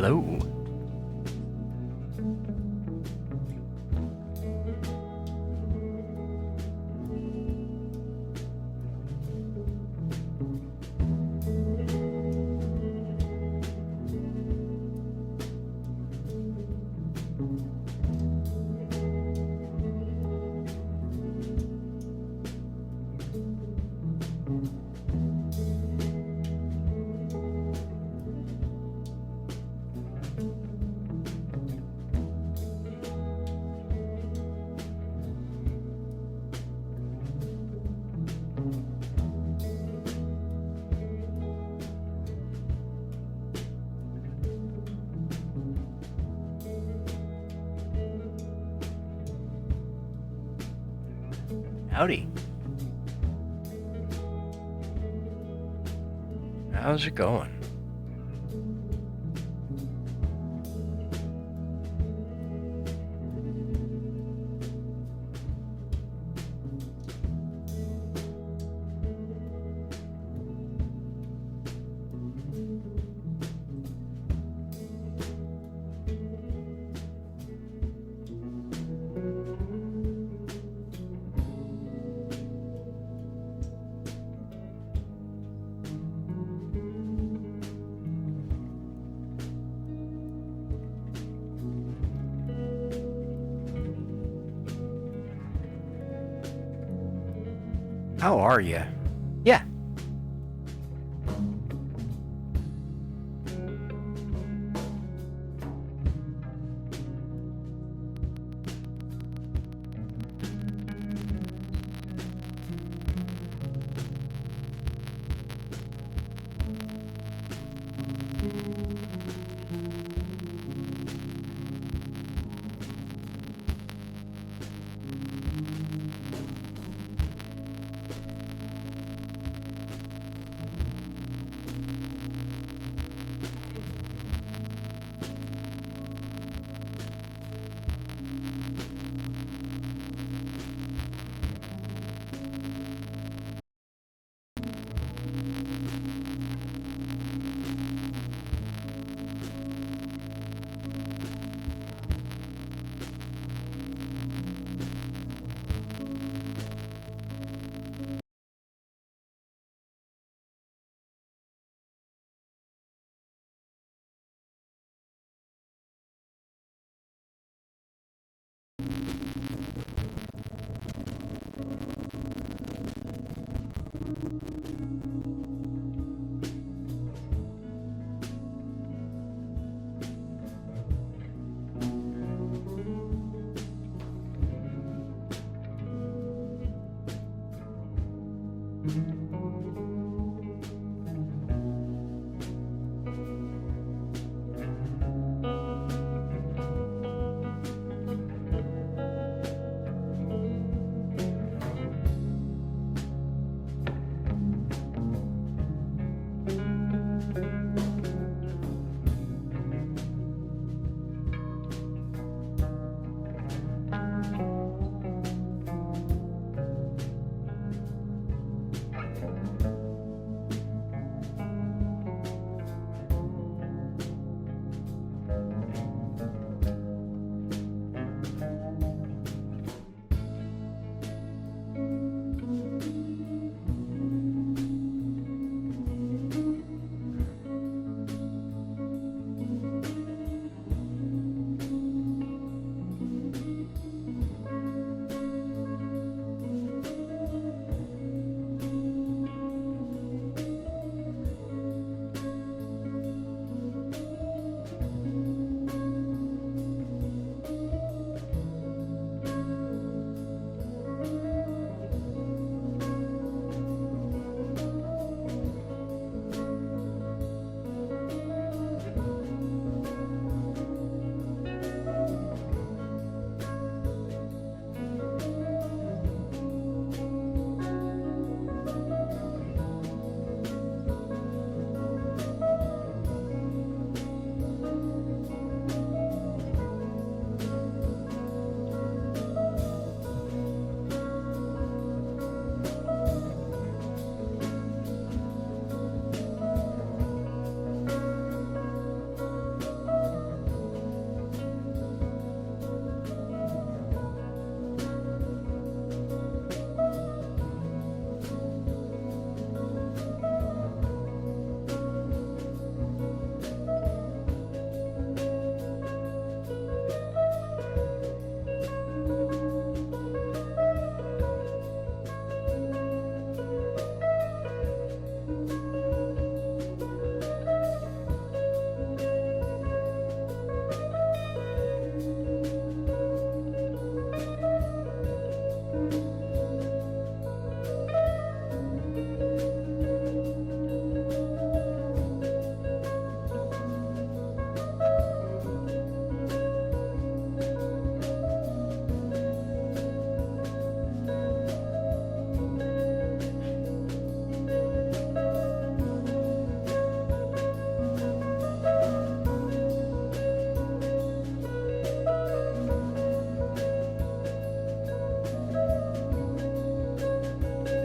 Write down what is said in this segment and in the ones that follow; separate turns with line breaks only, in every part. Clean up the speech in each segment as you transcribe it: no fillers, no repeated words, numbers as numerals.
Hello. Howdy. How's it going? How are you? Yeah.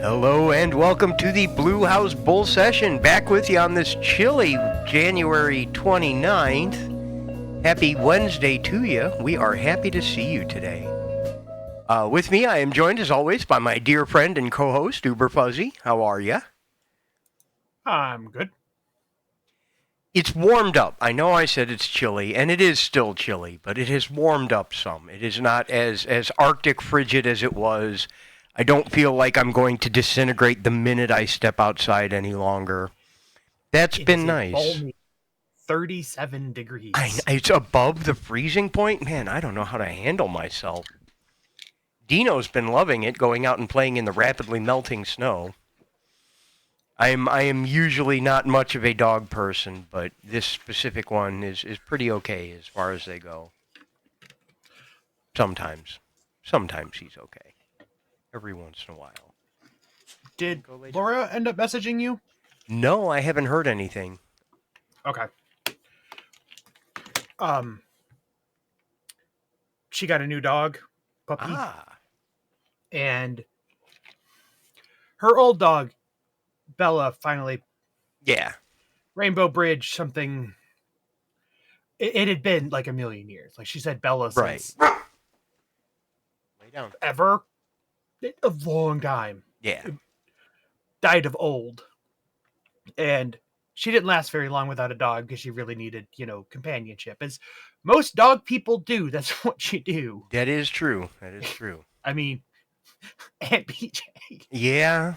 Hello and welcome to the Blue House Bull Session. Back with you on this chilly January 29th. Happy Wednesday to you. We are happy to see you today. With me, I am joined as always by my dear friend and co-host, Uber Fuzzy. How are you?
I'm good.
It's warmed up. I know I said it's chilly, and it is still chilly, but it has warmed up some. It is not as Arctic frigid as it was. I don't feel like I'm going to disintegrate the minute I step outside any longer. That's been nice.
Balmy 37 degrees.
It's above the freezing point? Man, I don't know how to handle myself. Dino's been loving it, going out and playing in the rapidly melting snow. I am usually not much of a dog person, but this specific one is pretty okay as far as they go. Sometimes he's okay. Every once in a while.
Did Laura end up messaging you?
No, I haven't heard anything.
Okay. She got a new dog, puppy. And her old dog, Bella, finally.
Yeah.
Rainbow Bridge, something. It had been like a million years. Like she said, Bella since.
Right. Lay down.
Ever. A long time.
Yeah.
Died of old. And she didn't last very long without a dog because she really needed, companionship. As most dog people do, that's what you do.
That is true.
I mean, and BJ.
Yeah.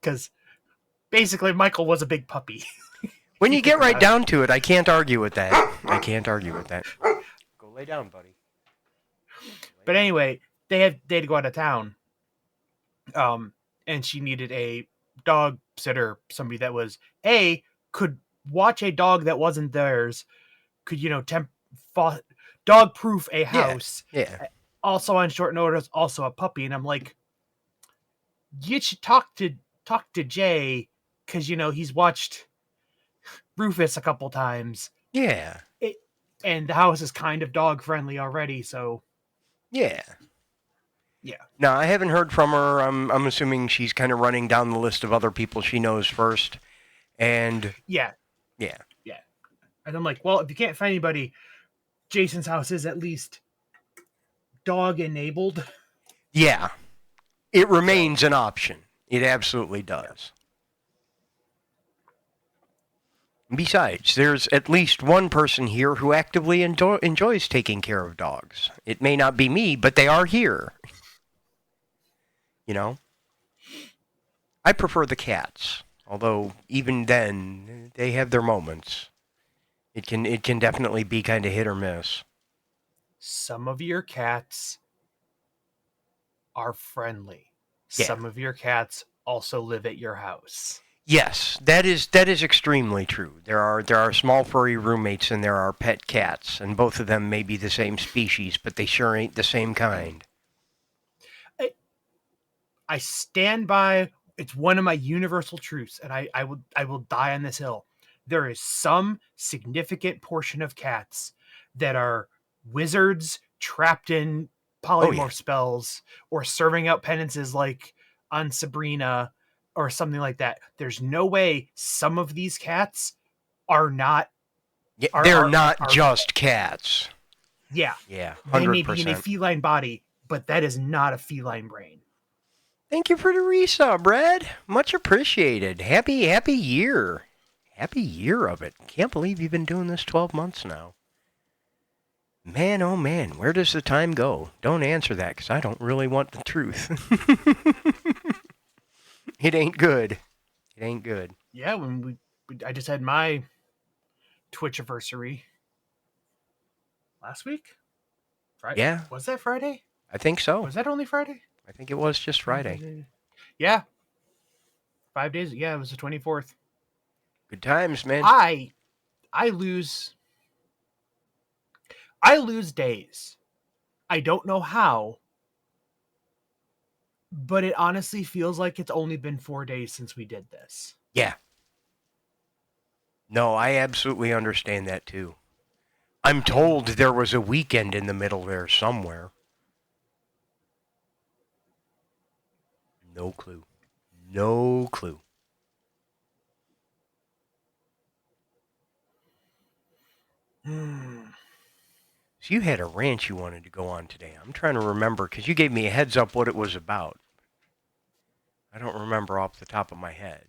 Because basically Michael was a big puppy.
When you get right down to it, I can't argue with that. Go lay down, buddy.
But anyway, they had to go out of town. And she needed a dog sitter, somebody that was could watch a dog that wasn't theirs, could dog proof a house.
Yeah.
Also on short notice, also a puppy, and I'm like, you should talk to Jay because he's watched Rufus a couple times.
Yeah.
And the house is kind of dog friendly already, so
yeah.
Yeah.
No, I haven't heard from her. I'm assuming she's kind of running down the list of other people she knows first. And
Yeah. And I'm like, well, if you can't find anybody, Jason's house is at least dog enabled.
Yeah. It remains an option. It absolutely does. Besides, there's at least one person here who actively enjoys taking care of dogs. It may not be me, but they are here. I prefer the cats, although even then, they have their moments. It can definitely be kind of hit or miss.
Some of your cats are friendly.
Yeah.
Some of your cats also live at your house.
Yes, that is extremely true. There are small furry roommates and there are pet cats, and both of them may be the same species, but they sure ain't the same kind.
I stand by. It's one of my universal truths, and I will die on this hill. There is some significant portion of cats that are wizards trapped in polymorph spells or serving out penances like on Sabrina or something like that. There's no way some of these cats are not.
They're not just cats.
Yeah.
Yeah, 100%.
They may be in a feline body, but that is not a feline brain.
Thank you for the resub, Brad. Much appreciated. Happy year. Happy year of it. Can't believe you've been doing this 12 months now. Man, oh man, where does the time go? Don't answer that, because I don't really want the truth. It ain't good.
Yeah, when I just had my Twitch anniversary last week. Friday.
Yeah.
Was that Friday?
I think so.
Was that only Friday?
I think it was just Friday.
Yeah. 5 days. Yeah, it was the 24th.
Good times, man.
I lose days. I don't know how, but it honestly feels like it's only been 4 days since we did this.
Yeah. No, I absolutely understand that too. I'm told there was a weekend in the middle there somewhere. No clue. No clue. So you had a rant you wanted to go on today. I'm trying to remember because you gave me a heads up what it was about. I don't remember off the top of my head.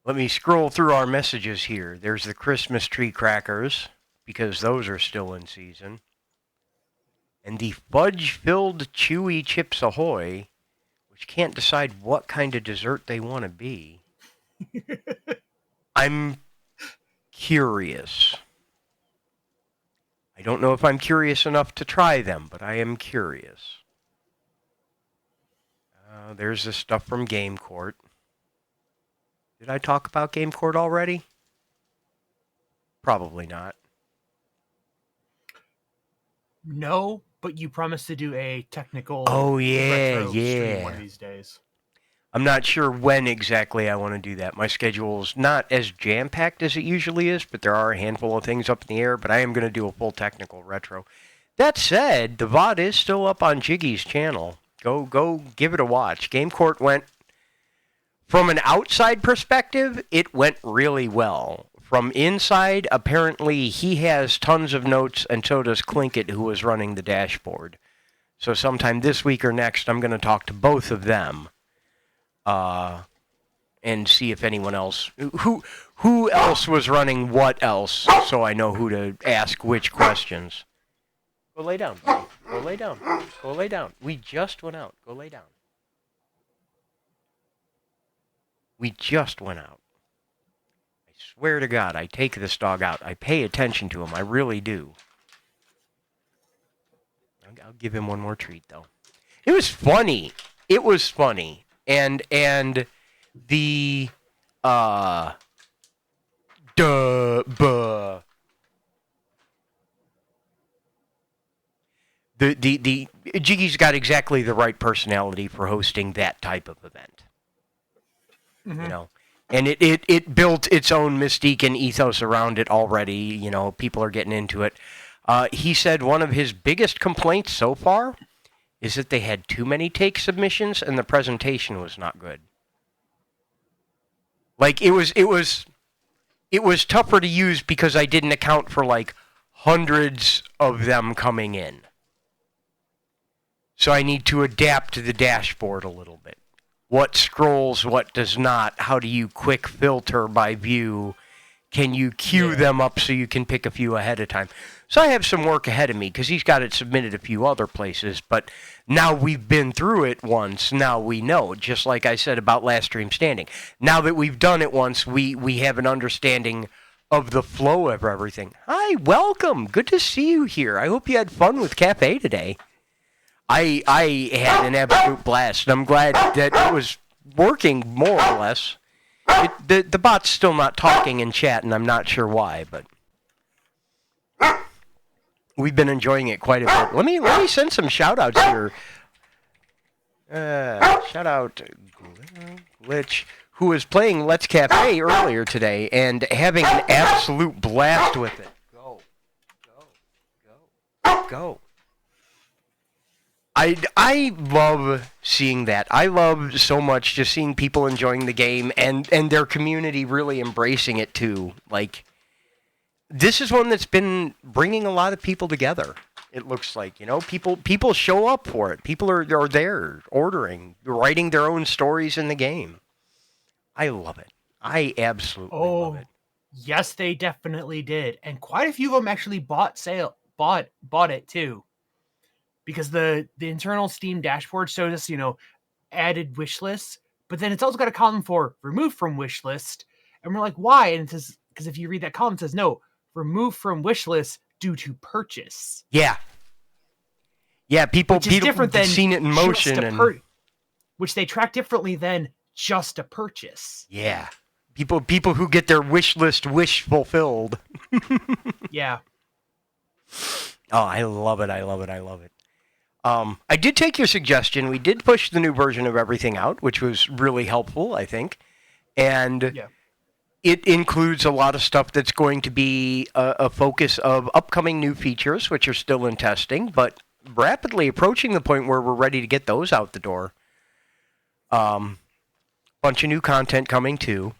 Let me scroll through our messages here. There's the Christmas tree crackers because those are still in season. And the fudge-filled chewy Chips Ahoy, which can't decide what kind of dessert they want to be. I'm curious. I don't know if I'm curious enough to try them, but I am curious. There's the stuff from Game Court. Did I talk about Game Court already? Probably not.
No, but you promised to do a technical
retro
stream one of these days.
I'm not sure when exactly I want to do that. My schedule's not as jam-packed as it usually is, but there are a handful of things up in the air, but I am going to do a full technical retro. That said, the VOD is still up on Jiggy's channel. Go give it a watch. Game Court went, from an outside perspective, it went really well. From inside, apparently he has tons of notes, and so does Clinkett, who was running the dashboard. So sometime this week or next, I'm going to talk to both of them. And see if anyone else who else was running what else, so I know who to ask which questions. Go lay down, buddy. Go lay down. Go lay down. We just went out. Go lay down. We just went out. I swear to God, I take this dog out. I pay attention to him. I really do. I'll give him one more treat, though. It was funny. It was funny. And the the Jiggy's got exactly the right personality for hosting that type of event. Mm-hmm. You know, and it built its own mystique and ethos around it already. You know, people are getting into it. He said one of his biggest complaints so far is that they had too many take submissions and the presentation was not good. Like it was tougher to use because I didn't account for like hundreds of them coming in. So I need to adapt to the dashboard a little bit. What scrolls, what does not? How do you quick filter by view? Can you queue them up so you can pick a few ahead of time? So I have some work ahead of me because he's got it submitted a few other places. But now we've been through it once. Now we know, just like I said about Last Stream Standing. Now that we've done it once, we have an understanding of the flow of everything. Hi, welcome. Good to see you here. I hope you had fun with Cafe today. I had an absolute blast. And I'm glad that it was working more or less. The bot's still not talking in chat, and I'm not sure why, but we've been enjoying it quite a bit. Let me send some shout-outs here. Shout out Glitch, who was playing Let's Cafe earlier today and having an absolute blast with it. Go. I love seeing that. I love so much just seeing people enjoying the game and their community really embracing it too. Like, this is one that's been bringing a lot of people together. It looks like, you know, people show up for it. People are there ordering, writing their own stories in the game. I love it. I absolutely love it.
Yes, they definitely did, and quite a few of them actually bought it too. Because the internal Steam dashboard shows us, you know, added wish lists, but then it's also got a column for removed from wish list. And we're like, why? And it says, because if you read that column, it says, no, removed from wish list due to purchase.
Yeah. Yeah, people
different than
seen it in motion.
Which they track differently than just a purchase.
Yeah. People who get their wish list fulfilled.
Yeah.
Oh, I love it. I did take your suggestion. We did push the new version of everything out, which was really helpful, I think. And it includes a lot of stuff that's going to be a focus of upcoming new features, which are still in testing, but rapidly approaching the point where we're ready to get those out the door. Bunch of new content coming too.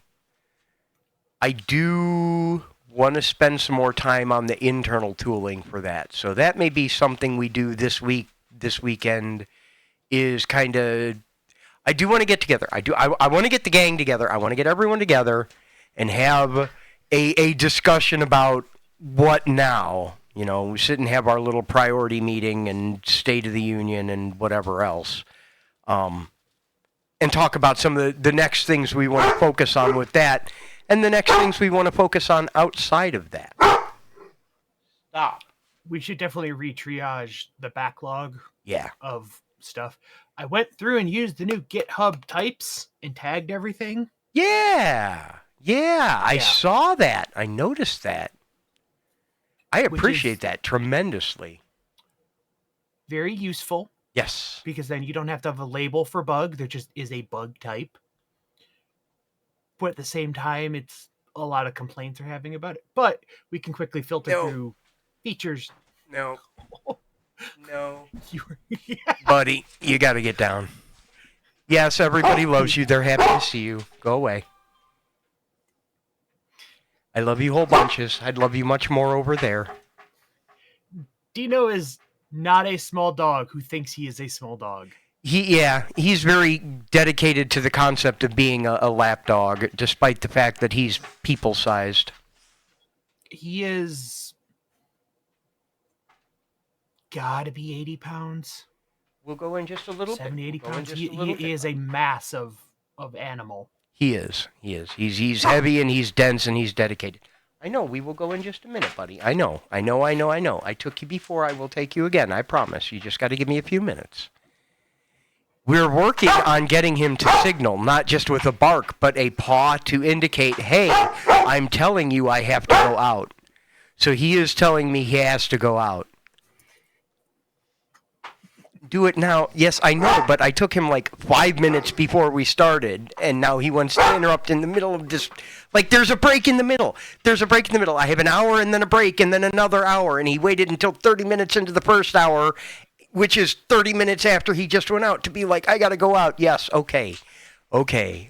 I do want to spend some more time on the internal tooling for that. So that may be something we do this weekend is kind of I do want to get together. I want to get the gang together. I want to get everyone together and have a discussion about what now. You know, we sit and have our little priority meeting and State of the Union and whatever else. And talk about some of the next things we want to focus on with that and the next things we want to focus on outside of that. Stop.
We should definitely re-triage the backlog
Yeah.
of stuff. I went through and used the new GitHub types and tagged everything.
Yeah. I saw that. I noticed that. I appreciate that tremendously.
Very useful.
Yes.
Because then you don't have to have a label for bug. There just is a bug type. But at the same time, it's a lot of complaints are having about it. But we can quickly filter through features.
No. Buddy, you got to get down. Yes, everybody loves you. They're happy to see you. Go away. I love you whole bunches. I'd love you much more over there.
Dino is not a small dog who thinks he is a small dog.
He's very dedicated to the concept of being a lap dog, despite the fact that he's people-sized.
He is gotta be 80 pounds.
We'll go in just a little
70, 80
we'll
pounds. He is a mass of animal.
He is. He's heavy and he's dense and he's dedicated. I know. We will go in just a minute, buddy. I know. I took you before. I will take you again. I promise. You just got to give me a few minutes. We're working on getting him to signal, not just with a bark, but a paw to indicate, hey, I'm telling you I have to go out. So he is telling me he has to go out. Do it now. Yes, I know, but I took him like 5 minutes before we started, and now he wants to interrupt in the middle of this. Like, there's a break in the middle. I have an hour and then a break and then another hour, and he waited until 30 minutes into the first hour, which is 30 minutes after he just went out, to be like, I gotta go out. Yes, okay. I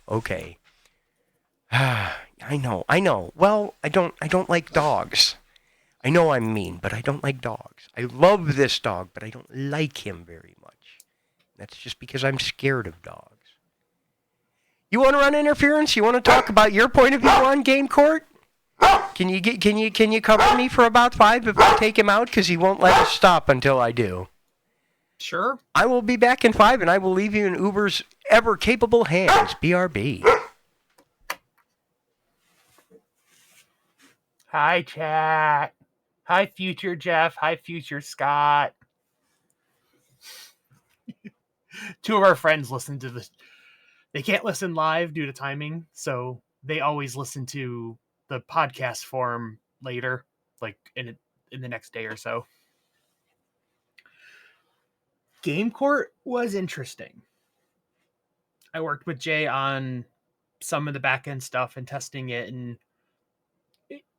know. Well, I don't like dogs. I know I'm mean, but I don't like dogs. I love this dog, but I don't like him very much. That's just because I'm scared of dogs. You want to run interference? You want to talk about your point of view on Game Court? Can you cover me for about 5 if I take him out? Because he won't let us stop until I do.
Sure.
I will be back in 5, and I will leave you in Uber's ever-capable hands. BRB.
Hi, chat. Hi, future Jeff. Hi, future Scott. 2 of our friends listen to this. They can't listen live due to timing, so they always listen to the podcast form later, like in the next day or so. Game Court was interesting. I worked with Jay on some of the back-end stuff and testing it and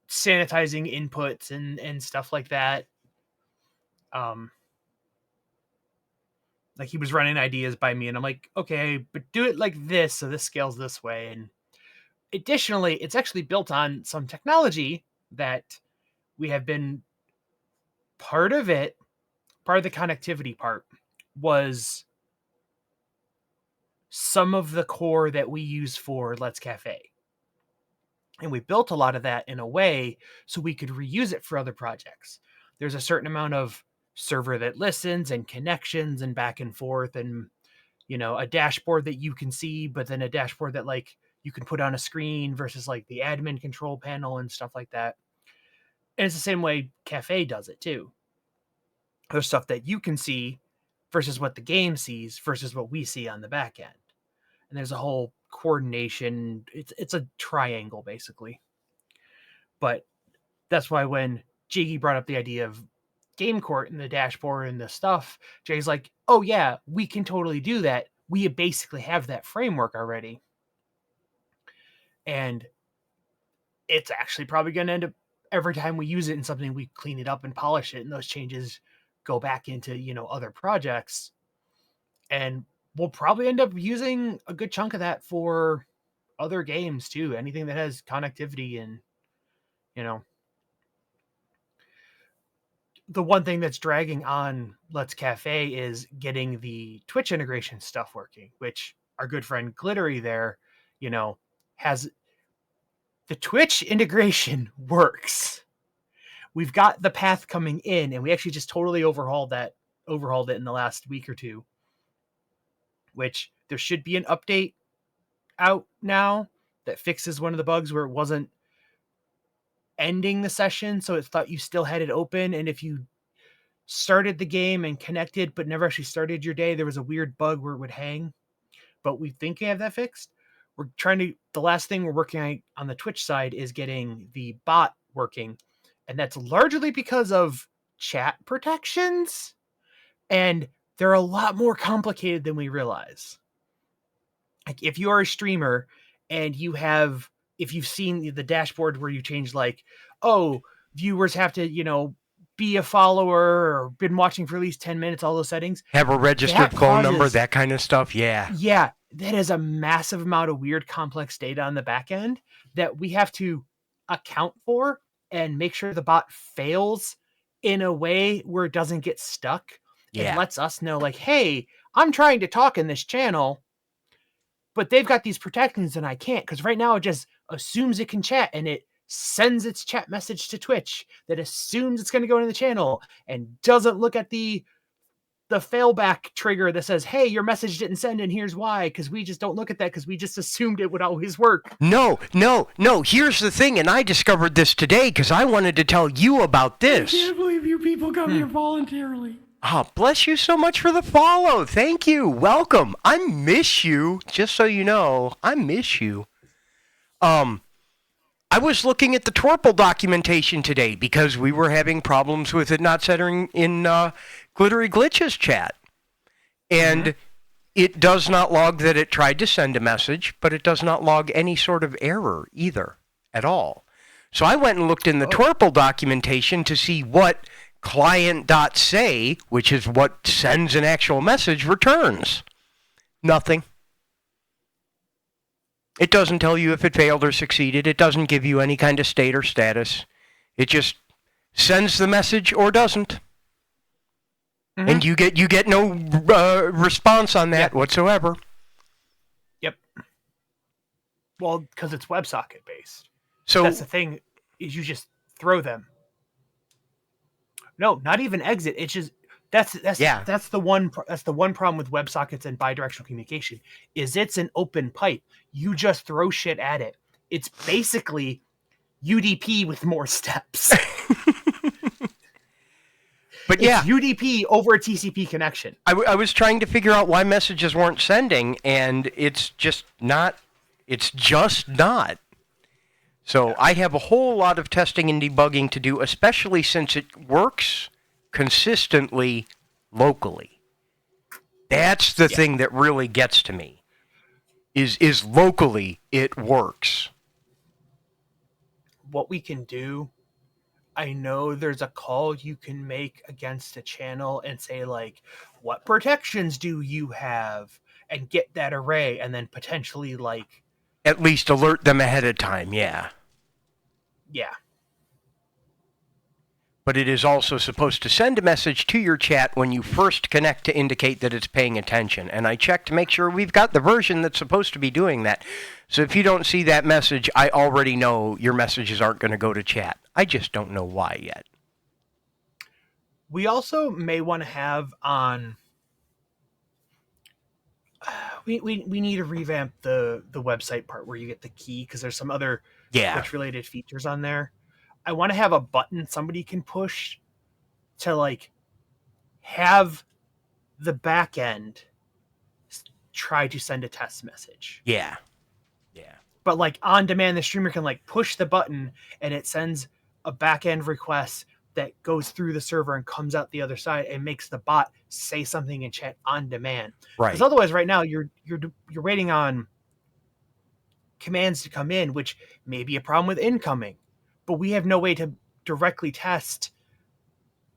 sanitizing inputs and stuff like that. Like, he was running ideas by me, and I'm like, okay, but do it like this, so this scales this way. And additionally, it's actually built on some technology that we have been part of the connectivity part was some of the core that we use for Let's Cafe. And we built a lot of that in a way so we could reuse it for other projects. There's a certain amount of server that listens and connections and back and forth, and a dashboard that you can see, but then a dashboard that like you can put on a screen versus like the admin control panel and stuff like that. And it's the same way Cafe does it too. There's stuff that you can see versus what the game sees versus what we see on the back end. And there's a whole coordination. It's a triangle basically. But that's why when Jiggy brought up the idea of Game Court and the dashboard and the stuff, Jay's like, oh yeah, we can totally do that. We basically have that framework already. And it's actually probably going to end up, every time we use it in something, we clean it up and polish it, and those changes go back into, other projects. And we'll probably end up using a good chunk of that for other games too. Anything that has connectivity and, you know, the one thing that's dragging on Let's Cafe is getting the Twitch integration stuff working, which our good friend Glittery there, has the Twitch integration works. We've got the path coming in, and we actually just totally overhauled it in the last week or two, which there should be an update out now that fixes one of the bugs where it wasn't ending the session, so it thought you still had it open, and if you started the game and connected but never actually started your day, there was a weird bug where it would hang. But we think we have that fixed. The last thing we're working on the Twitch side is getting the bot working, and that's largely because of chat protections, and they're a lot more complicated than we realize. Like, if you are a streamer and if you've seen the dashboard where you change, like, oh, viewers have to, be a follower or been watching for at least 10 minutes, all those settings.
Have a registered phone number, that kind of stuff. Yeah.
Yeah. That is a massive amount of weird, complex data on the back end that we have to account for and make sure the bot fails in a way where it doesn't get stuck.
Yeah.
It lets us know, like, hey, I'm trying to talk in this channel, but they've got these protections and I can't, because right now it just assumes it can chat and it sends its chat message to Twitch that assumes it's going to go into the channel and doesn't look at the failback trigger that says, hey, your message didn't send and here's why, because we just don't look at that because we just assumed it would always work.
No. Here's the thing, and I discovered this today because I wanted to tell you about this.
I can't believe you people come here voluntarily.
Oh, bless you so much for the follow. Thank you. Welcome. I miss you. Just so you know, I miss you. I was looking at the Twerple documentation today because we were having problems with it not centering in Glittery Glitch's chat. And it does not log that it tried to send a message, but it does not log any sort of error either at all. So I went and looked in the Twerple documentation to see what client.say, which is what sends an actual message, returns. Nothing. It doesn't tell you if it failed or succeeded. It doesn't give you any kind of state or status. It just sends the message or doesn't. Mm-hmm. And you get no response on that whatsoever.
Yep. Well, because it's WebSocket based.
So
that's the thing, is you just throw them. No, not even exit. It's just that's the one problem with WebSockets and bidirectional communication is it's an open pipe. You just throw shit at it. It's basically UDP with more steps. But it's UDP over a TCP connection.
I was trying to figure out why messages weren't sending, and it's just not. It's just not. So I have a whole lot of testing and debugging to do, especially since it works consistently locally. That's the thing that really gets to me. Is locally it works.
What we can do, I know there's a call you can make against a channel and say, like, what protections do you have? And get that array and then potentially, like,
at least alert them ahead of time, yeah.
Yeah.
But it is also supposed to send a message to your chat when you first connect to indicate that it's paying attention. And I checked to make sure we've got the version that's supposed to be doing that. So if you don't see that message, I already know your messages aren't going to go to chat. I just don't know why yet.
We also may want to have on... We need to revamp the website part where you get the key, because there's some other Twitch-related features on there. I want to have a button somebody can push to, like, have the back end try to send a test message.
Yeah.
But, like, on demand, the streamer can, like, push the button and it sends a back end request that goes through the server and comes out the other side and makes the bot say something in chat on demand.
Right.
Because otherwise, right now, you're waiting on commands to come in, which may be a problem with incoming. But we have no way to directly test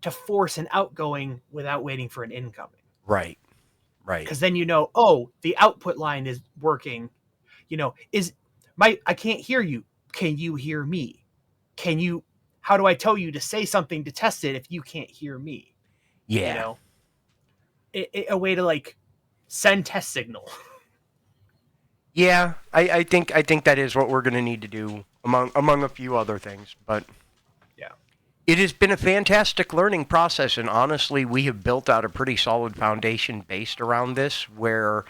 to force an outgoing without waiting for an incoming.
Right.
Because then oh, the output line is working. I can't hear you. Can you hear me? How do I tell you to say something to test it if you can't hear me?
Yeah.
A way to like send test signal.
Yeah, I think that is what we're going to need to do among a few other things, but
Yeah.
it has been a fantastic learning process, and honestly, we have built out a pretty solid foundation based around this, where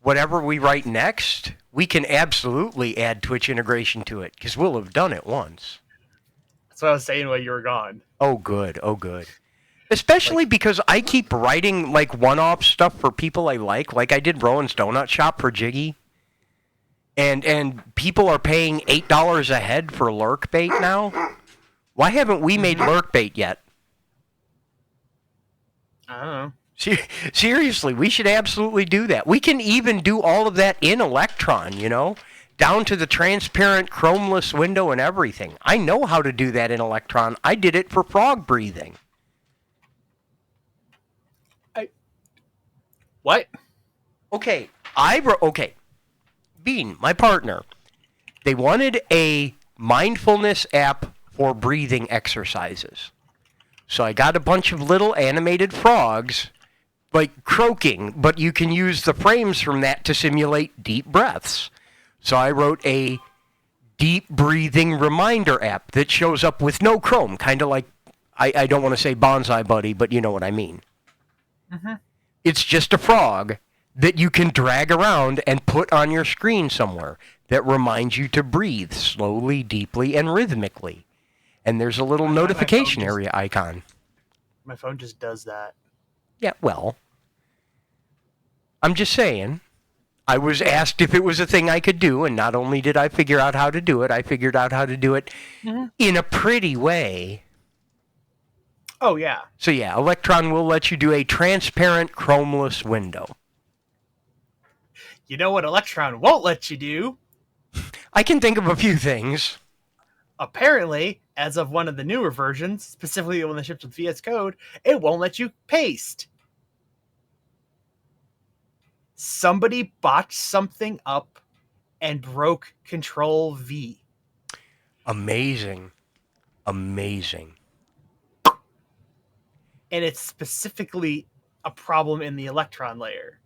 whatever we write next, we can absolutely add Twitch integration to it, because we'll have done it once.
That's what I was saying while you were gone.
Oh, good. Oh, good. Especially because I keep writing, like, one-off stuff for people I like I did Rowan's Donut Shop for Jiggy. And people are paying $8 a head for lurk bait now? Why haven't we made lurk bait yet?
I don't know.
Seriously, we should absolutely do that. We can even do all of that in Electron, down to the transparent chromeless window and everything. I know how to do that in Electron. I did it for frog breathing.
What?
Okay, Bean, my partner, they wanted a mindfulness app for breathing exercises. So I got a bunch of little animated frogs, like croaking, but you can use the frames from that to simulate deep breaths. So I wrote a deep breathing reminder app that shows up with no chrome, kind of like, I don't want to say Bonsai Buddy, but you know what I mean.
Mm-hmm.
It's just a frog that you can drag around and put on your screen somewhere that reminds you to breathe slowly, deeply, and rhythmically. And there's a little notification area icon.
My phone just does that.
Yeah, well, I'm just saying, I was asked if it was a thing I could do, and not only did I figure out how to do it, I figured out how to do it in a pretty way.
Oh, yeah.
So yeah, Electron will let you do a transparent chromeless window.
You know what Electron won't let you do?
I can think of a few things.
Apparently, as of one of the newer versions, specifically the one that ships with VS Code, it won't let you paste. Somebody botched something up and broke Control V.
Amazing. Amazing.
And it's specifically a problem in the Electron layer.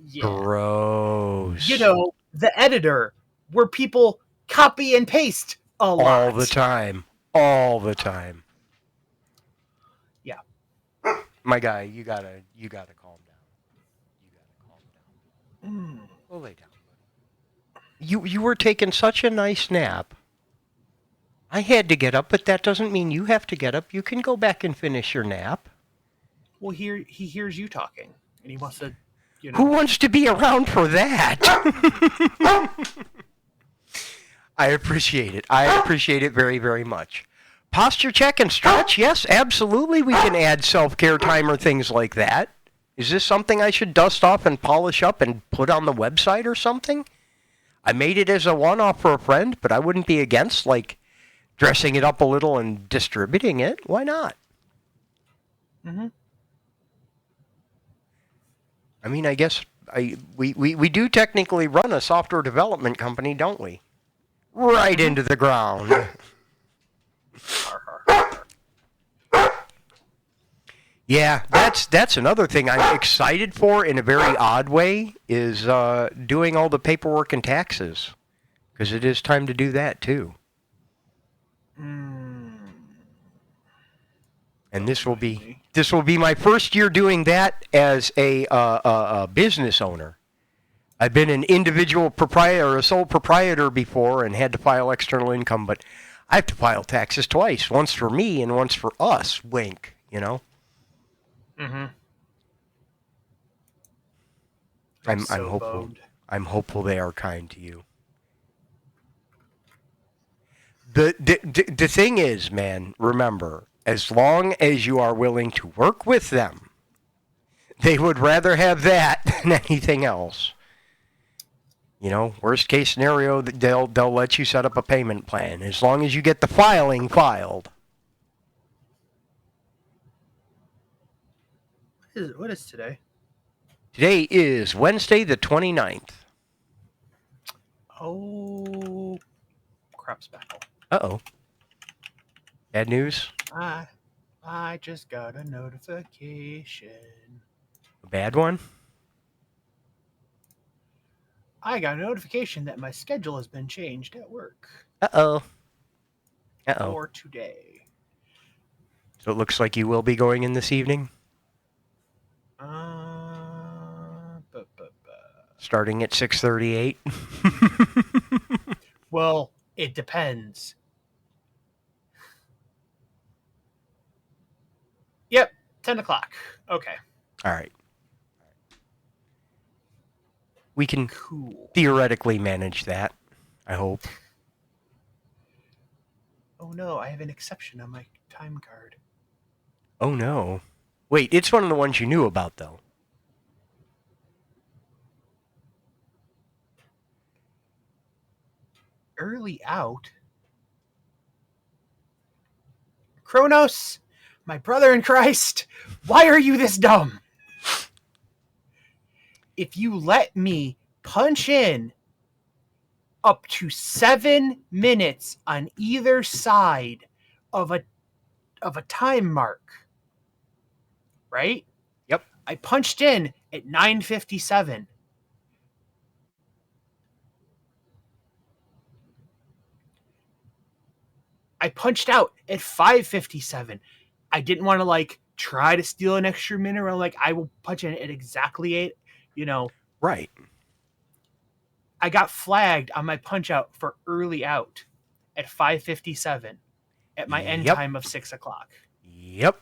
Yeah.
Gross.
The editor, where people copy and paste a lot.
All the time. All the time.
Yeah.
My guy, you gotta calm down. You gotta calm down. Go lay down, buddy. You were taking such a nice nap. I had to get up, but that doesn't mean you have to get up. You can go back and finish your nap.
Well, he hears you talking, and he wants to,
Who wants to be around for that? I appreciate it. I appreciate it very, very much. Posture check and stretch? Yes, absolutely. We can add self-care time or things like that. Is this something I should dust off and polish up and put on the website or something? I made it as a one-off for a friend, but I wouldn't be against, dressing it up a little and distributing it. Why not?
Mm-hmm.
I mean, I guess we do technically run a software development company, don't we? Right into the ground. Yeah, that's another thing I'm excited for in a very odd way is doing all the paperwork and taxes, because it is time to do that too. And this will be my first year doing that as a business owner. I've been an individual proprietor or a sole proprietor before and had to file external income, but I have to file taxes twice, once for me and once for us. Wink,
Mm-hmm.
I'm hopeful. I'm hopeful they are kind to you. The thing is, man, remember, as long as you are willing to work with them, they would rather have that than anything else. Worst case scenario, they'll let you set up a payment plan as long as you get the filing filed.
What is today?
Today is Wednesday the 29th.
Oh, crap spackle.
Uh-oh. Bad news?
I just got a notification.
A bad one?
I got a notification that my schedule has been changed at work
Uh-oh. Uh-oh.
for today.
So it looks like you will be going in this evening? Starting at 6:38?
Well, it depends. Yep, 10 o'clock. Okay,
All right. We can
cool.
theoretically manage that, I hope.
Oh no, I have an exception on my time card.
Oh, no. Wait, it's one of the ones you knew about, though.
Early out? Kronos, my brother in Christ, why are you this dumb? If you let me punch in up to 7 minutes on either side of a time mark, right?
Yep.
I punched in at 9:57. I punched out at 5:57. I didn't want to try to steal an extra minute, or I will punch in at exactly 8,
Right.
I got flagged on my punch out for early out at 5:57 at my end
Yep.
time of 6 o'clock.
Yep.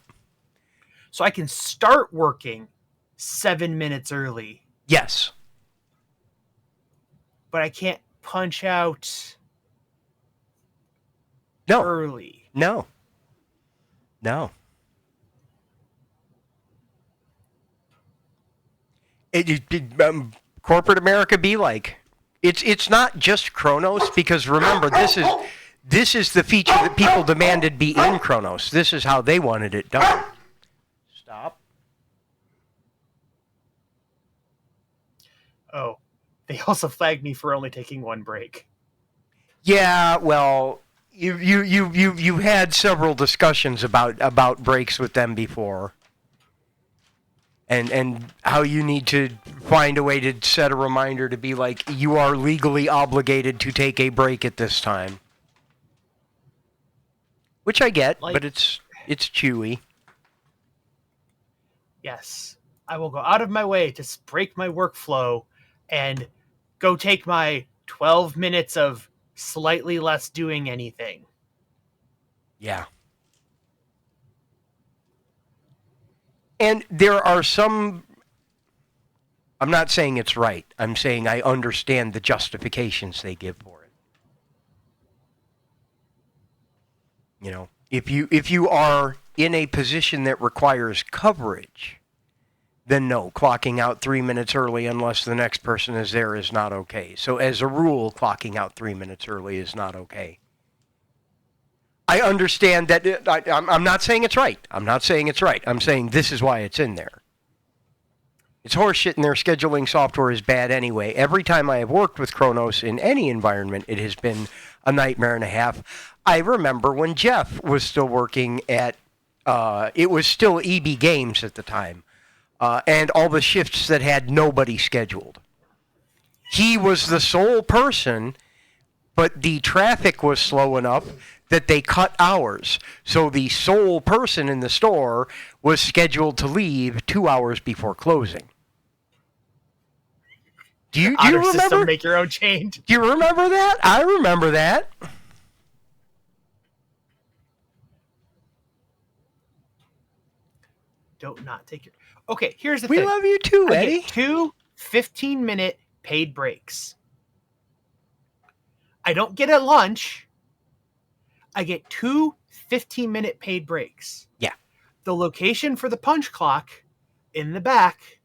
So I can start working 7 minutes early,
Yes.
but I can't punch out
No.
early.
No. No. Corporate America be like. It's not just Chronos, because remember, this is the feature that people demanded be in Chronos. This is how they wanted it done. Stop.
Oh, they also flagged me for only taking one break.
Yeah, well, you had several discussions about breaks with them before. And how you need to find a way to set a reminder to be like, you are legally obligated to take a break at this time. Which I get, but it's chewy.
Yes, I will go out of my way to break my workflow and go take my 12 minutes of slightly less doing anything.
Yeah. And there are some... I'm not saying it's right. I'm saying I understand the justifications they give for it. You know, if you are in a position that requires coverage, then no, clocking out 3 minutes early unless the next person is there is not okay. So as a rule, clocking out 3 minutes early is not okay. I understand that. I'm not saying it's right. I'm not saying it's right. I'm saying this is why it's in there. It's horseshit, and their scheduling software is bad anyway. Every time I have worked with Kronos in any environment, it has been a nightmare and a half. I remember when Jeff was still working at, it was still EB Games at the time, and all the shifts that had nobody scheduled. He was the sole person, but the traffic was slow enough that they cut hours. So the sole person in the store was scheduled to leave 2 hours before closing. Do you remember?
System, make your own change.
Do you remember that? I remember that.
Don't not take your... Okay, here's the thing.
We love you too,
I
Eddie.
get 2 15-minute paid breaks. I don't get a lunch. I get 2 15-minute paid breaks.
Yeah.
The location for the punch clock in the back,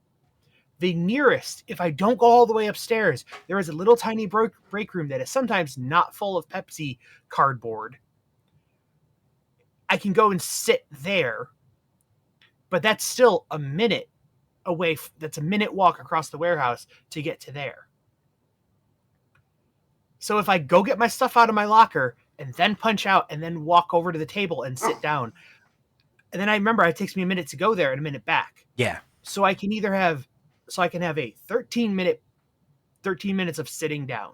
the nearest, if I don't go all the way upstairs, there is a little tiny break room that is sometimes not full of Pepsi cardboard. I can go and sit there, but that's still a minute away. That's a minute walk across the warehouse to get to there. So if I go get my stuff out of my locker and then punch out and then walk over to the table and sit down, and then I remember it takes me a minute to go there and a minute back.
Yeah.
So I can have a 13 minutes of sitting down.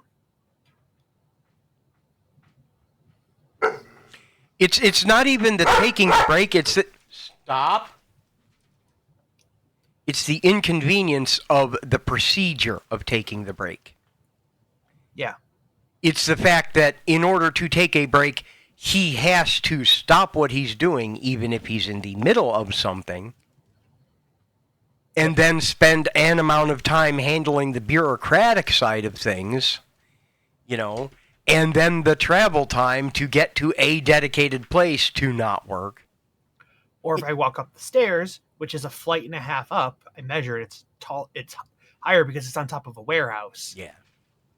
It's not even the taking the break. It's the, stop. It's the inconvenience of the procedure of taking the break.
Yeah.
It's the fact that in order to take a break, he has to stop what he's doing, even if he's in the middle of something, and then spend an amount of time handling the bureaucratic side of things, you know, and then the travel time to get to a dedicated place to not work.
Or if I walk up the stairs, which is a flight and a half up, I measure it, it's tall, it's higher because it's on top of a warehouse.
Yeah.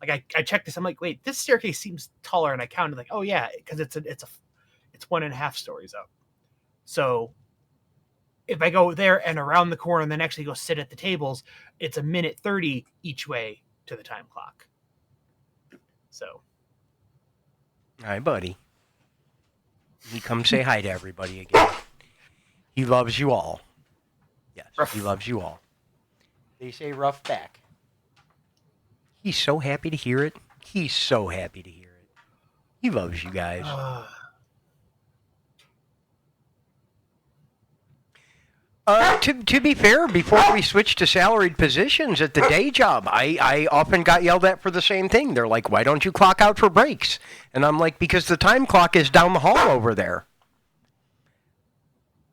Like I checked this, I'm like, wait, this staircase seems taller, and I counted like, oh yeah, because it's 1.5 stories up. So if I go there and around the corner and then actually go sit at the tables, it's a minute 30 each way to the time clock. So.
Hi, buddy. He come say hi to everybody again. He loves you all. Yes,
Ruff.
He loves you all. They say rough back. He's so happy to hear it. He's so happy to hear it. He loves you guys. To be fair, before we switched to salaried positions at the day job, I often got yelled at for the same thing. They're like, why don't you clock out for breaks? And I'm like, because the time clock is down the hall over there.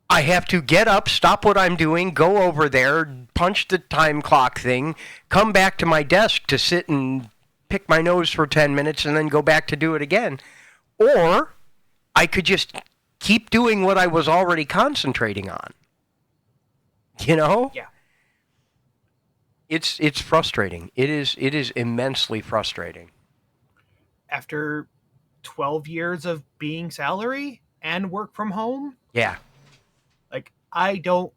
I have to get up, stop what I'm doing, go over there, punch the time clock thing, come back to my desk to sit and pick my nose for 10 minutes and then go back to do it again. Or I could just keep doing what I was already concentrating on. You know?
Yeah.
It's frustrating. It is immensely frustrating.
After 12 years of being salary and work from home,
Yeah.
like I don't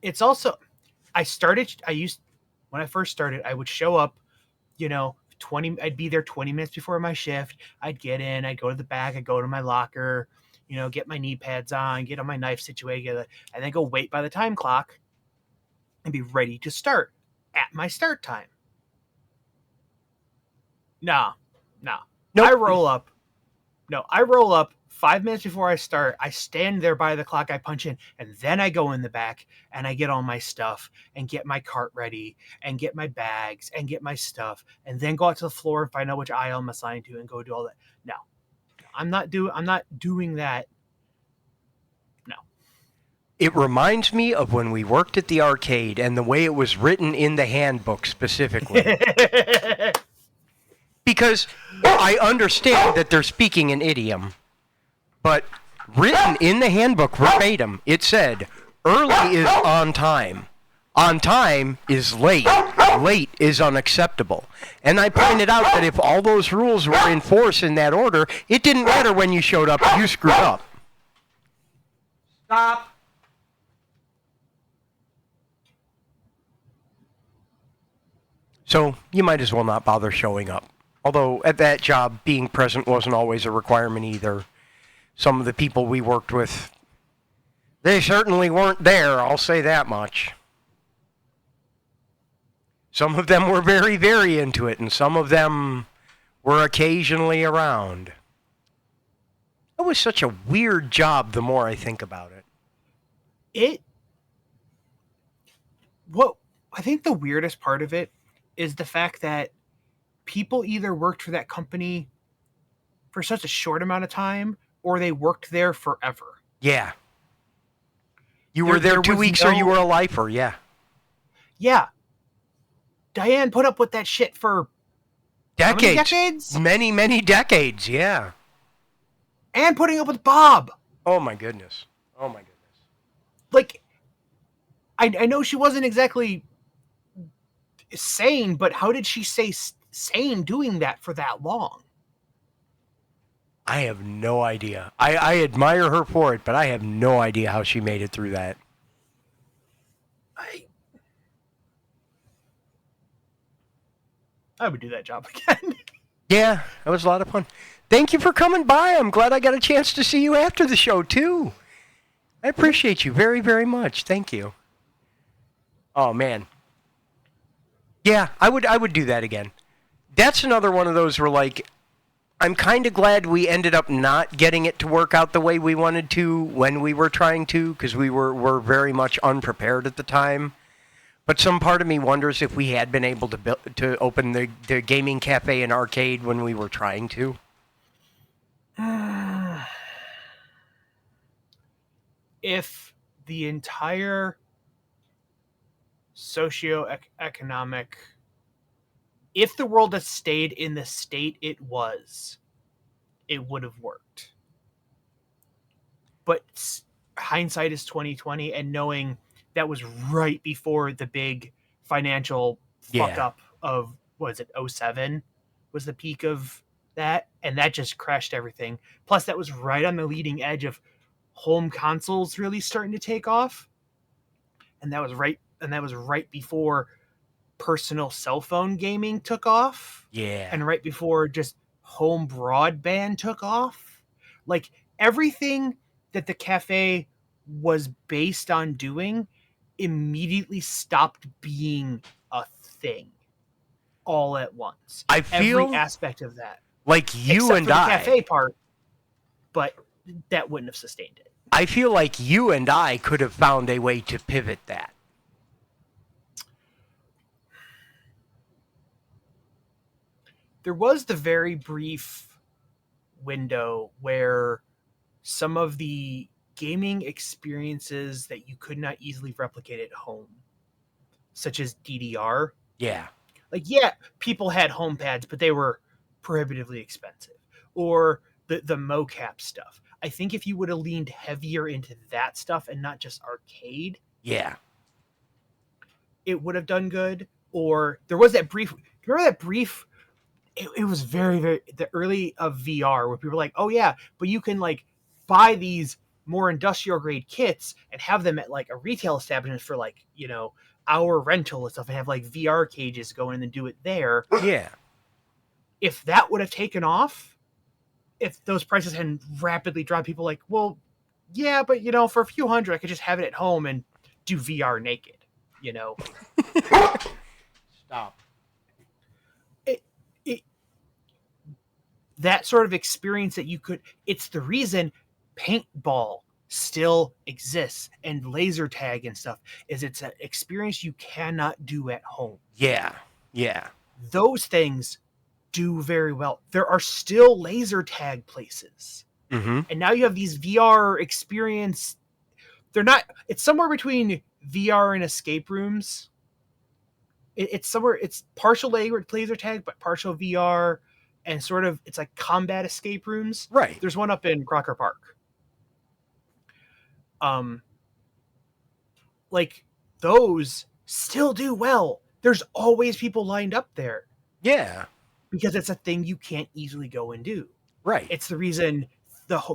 it's also when I first started, I would show up, you know, I'd be there 20 minutes before my shift. I'd get in, I'd go to the back, I'd go to my locker, you know, get my knee pads on, get on my knife situated, and then go wait by the time clock and be ready to start at my start time. No.
Nope.
I roll up 5 minutes before I start. I stand there by the clock, I punch in, and then I go in the back and I get all my stuff and get my cart ready and get my bags and get my stuff and then go out to the floor and find out which aisle I'm assigned to and go do all that. No. I'm not doing that. No.
It reminds me of when we worked at the arcade and the way it was written in the handbook specifically. Because I understand that they're speaking an idiom, but written in the handbook verbatim, it said, early is on time. On time is late. Late is unacceptable. And I pointed out that if all those rules were in force in that order, it didn't matter when you showed up, you screwed up. Stop. So you might as well not bother showing up. Although at that job, being present wasn't always a requirement either. Some of the people we worked with, they certainly weren't there, I'll say that much. Some of them were very, very into it, and some of them were occasionally around. It was such a weird job the more I think about it.
I think the weirdest part of it is the fact that people either worked for that company for such a short amount of time or they worked there forever.
Yeah. You were there 2 weeks or you were a lifer, yeah.
Yeah. Diane put up with that shit for
decades.
How many decades?
Many, many decades, yeah.
And putting up with Bob.
Oh my goodness. Oh my goodness.
Like, I know she wasn't exactly sane, but how did she stay sane doing that for that long?
I have no idea. I admire her for it, but I have no idea how she made it through that.
I would do that job again.
Yeah, that was a lot of fun. Thank you for coming by. I'm glad I got a chance to see you after the show, too. I appreciate you very, very much. Thank you. Oh, man. Yeah, I would do that again. That's another one of those where, like, I'm kind of glad we ended up not getting it to work out the way we wanted to when we were trying to, because were very much unprepared at the time. But some part of me wonders if we had been able to open the gaming cafe and arcade when we were trying to.
If the entire socio-economic, if the world had stayed in the state it was, it would have worked. But hindsight is 2020, and knowing that was right before the big financial fuck up of, was it 07 was the peak of that, and that just crashed everything. Plus that was right on the leading edge of home consoles really starting to take off, and that was right before personal cell phone gaming took off,
Yeah.
and right before just home broadband took off. Like, everything that the cafe was based on doing immediately stopped being a thing all at once.
I feel
every aspect of that,
like you
except
and
for the
I.
cafe part, but that wouldn't have sustained it.
I feel like you and I could have found a way to pivot that.
There was the very brief window where some of the gaming experiences that you could not easily replicate at home, such as DDR.
Yeah.
Like, yeah, people had home pads, but they were prohibitively expensive. Or the mocap stuff. I think if you would have leaned heavier into that stuff and not just arcade,
Yeah.
it would have done good. Or there was that brief, remember that brief, it was very, very, the early of VR where people were like, oh yeah, but you can like buy these more industrial grade kits and have them at like a retail establishment for like, hour rental and stuff, and have like VR cages go in and do it there.
Yeah.
If that would have taken off, if those prices hadn't rapidly dropped, people like, well, yeah, but for a few hundred, I could just have it at home and do VR naked,
Stop.
That sort of experience that you could, it's the reason paintball still exists and laser tag and stuff, is it's an experience you cannot do at home.
Yeah. Yeah.
Those things do very well. There are still laser tag places.
Mm-hmm.
And now you have these VR experience. It's somewhere between VR and escape rooms. It's somewhere, it's partial laser tag, but partial VR, and sort of, it's like combat escape rooms.
Right.
There's one up in Crocker Park. Like, those still do well. There's always people lined up there.
Yeah.
Because it's a thing you can't easily go and do.
Right.
It's the reason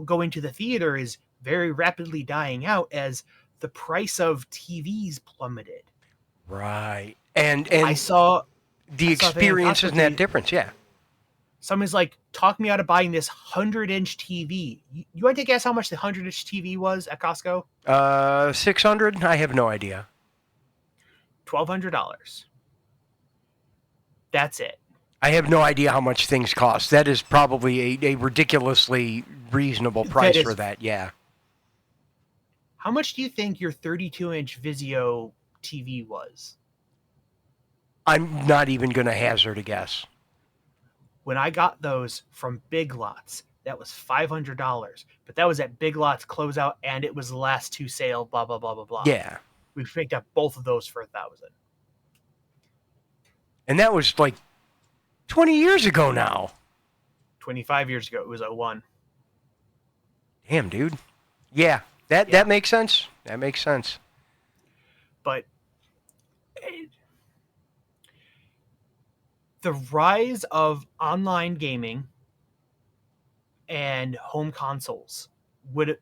going to the theater is very rapidly dying out as the price of TVs plummeted.
Right. And
I saw
the experience isn't that different. Yeah.
Someone's like, talk me out of buying this 100-inch TV. You want to guess how much the 100-inch TV was at Costco?
$600? I have no idea.
$1,200. That's it.
I have no idea how much things cost. That is probably a ridiculously reasonable price for that. Yeah.
How much do you think your 32-inch Vizio TV was?
I'm not even going to hazard a guess.
When I got those from Big Lots, that was $500. But that was at Big Lots closeout, and it was the last two sale, blah, blah, blah, blah, blah.
Yeah.
We picked up both of those for $1,000.
And that was like 20 years ago now.
25 years ago, it was 01.
Damn, dude. Yeah, that makes sense. That makes sense.
But the rise of online gaming and home consoles would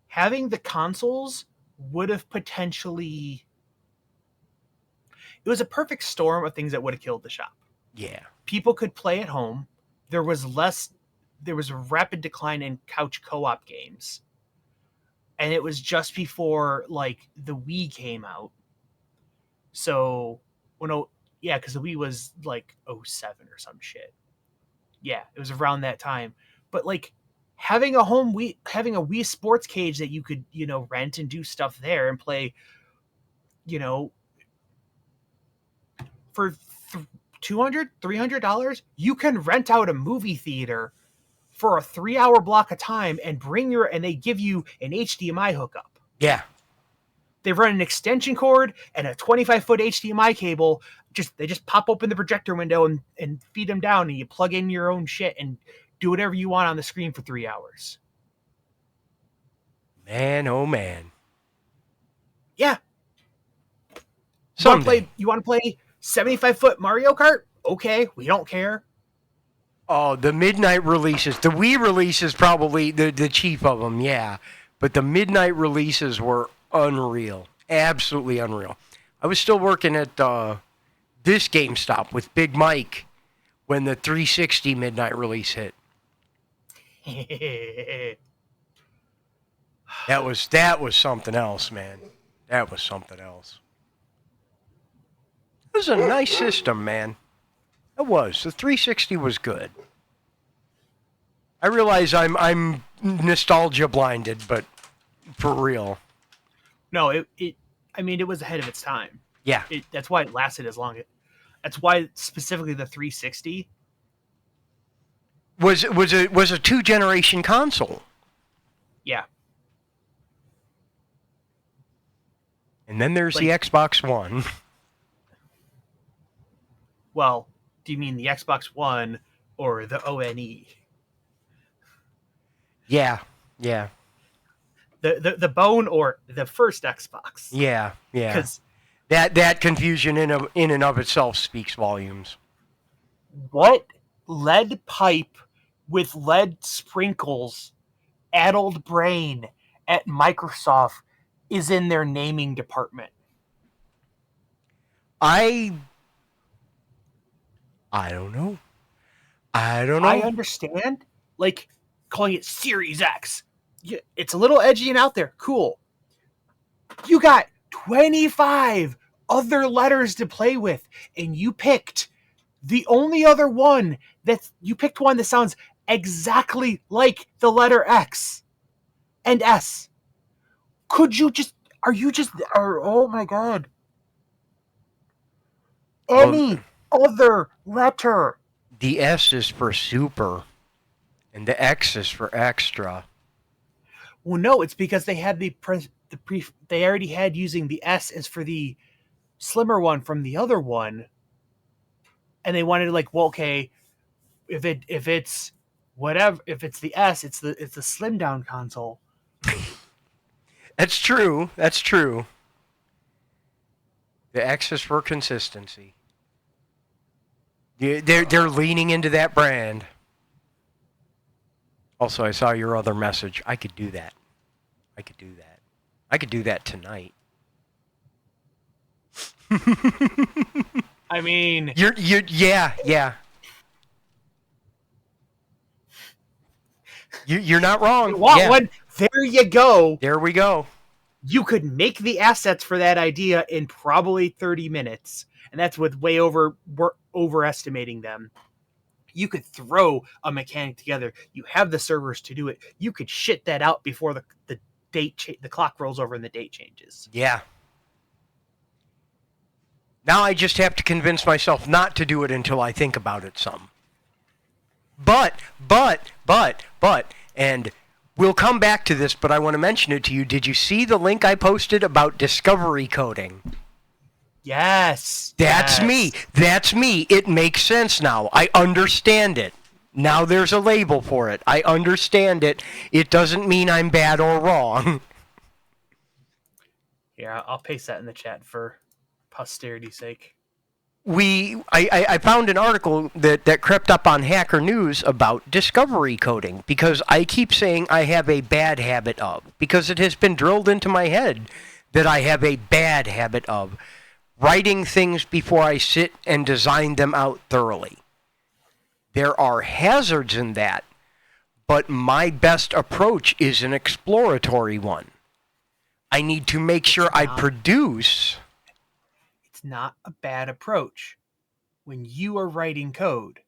having the consoles would have potentially it was a perfect storm of things that would have killed the shop.
Yeah.
People could play at home. There was a rapid decline in couch co-op games. And it was just before like the Wii came out. So, because the Wii was like 07 or some shit. Yeah, it was around that time. But like having a Wii sports cage that you could, rent and do stuff there and play, for $200, $300, you can rent out a movie theater for a 3-hour block of time and they give you an HDMI hookup.
Yeah.
They run an extension cord and a 25-foot HDMI cable. They just pop open the projector window and feed them down, and you plug in your own shit and do whatever you want on the screen for 3 hours.
Man, oh man.
Yeah.
Someday.
You want to play 75-foot Mario Kart? Okay, we don't care.
Oh, the midnight releases. The Wii release is probably the chief of them, yeah. But the midnight releases were unreal. Absolutely unreal. I was still working at this GameStop with Big Mike when the 360 midnight release hit. That was something else, man. That was something else. It was a nice system, man. It was. The 360 was good. I realize I'm nostalgia blinded, but for real.
No, it was ahead of its time.
Yeah.
That's why it lasted as long. That's why specifically the 360
was a 2-generation console.
Yeah.
And then there's the Xbox One.
Well, do you mean the Xbox One or the ONE?
Yeah, yeah.
The bone or the first Xbox?
Yeah, yeah.
Because
that confusion in and of itself speaks volumes.
What lead pipe with lead sprinkles, addled brain at Microsoft is in their naming department?
I don't know.
I understand, like, calling it Series X. It's a little edgy and out there. Cool. You got 25 other letters to play with, and you picked the only other one you picked one that sounds exactly like the letter X and S. Oh my God. Any other letter.
The S is for super, and the X is for extra.
Well, no, it's because they had they already had using the S as for the slimmer one from the other one, and they wanted okay, if it's whatever, if it's the S, it's the slim down console.
That's true. That's true. The X is for consistency. They're leaning into that brand. Also, I saw your other message. I could do that. I could do that tonight.
I mean,
yeah. You're not wrong.
One. There you go.
There we go.
You could make the assets for that idea in probably 30 minutes, and that's with we're overestimating them. You could throw a mechanic together. You have the servers to do it. You could shit that out before the the clock rolls over and the date changes.
Yeah. Now I just have to convince myself not to do it until I think about it some. But, and we'll come back to this, but I want to mention it to you. Did you see the link I posted about discovery coding?
Yes.
That's me. That's me. It makes sense now. I understand it. Now there's a label for it. I understand it. It doesn't mean I'm bad or wrong.
Yeah, I'll paste that in the chat for posterity's sake.
I found an article that crept up on Hacker News about discovery coding, because I keep saying I have a bad habit of, because it has been drilled into my head that I have a bad habit of writing things before I sit and design them out thoroughly. There are hazards in that, but my best approach is an exploratory one. I need to make sure I produce.
It's not a bad approach when you are writing code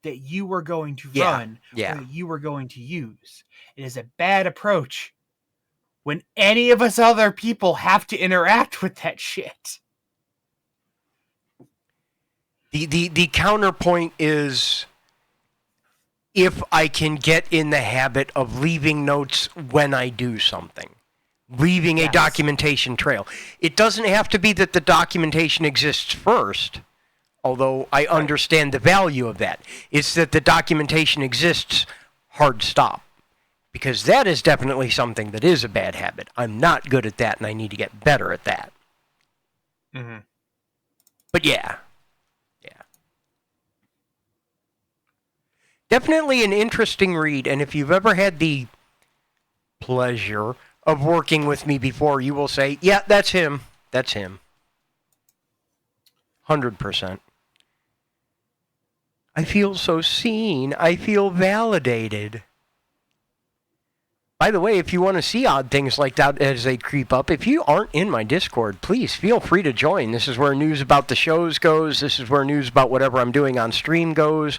that you are going to run or that you are going to use. It is a bad approach when any of us other people have to interact with that shit.
The counterpoint is, if I can get in the habit of leaving notes when I do something, leaving a documentation trail. It doesn't have to be that the documentation exists first, although I understand the value of that. It's that the documentation exists, hard stop. Because that is definitely something that is a bad habit. I'm not good at that, and I need to get better at that.
Mm-hmm.
But yeah. Definitely an interesting read, and if you've ever had the pleasure of working with me before, you will say, yeah, that's him. That's him. 100%. I feel so seen. I feel validated. By the way, if you want to see odd things like that as they creep up, if you aren't in my Discord, please feel free to join. This is where news about the shows goes. This is where news about whatever I'm doing on stream goes.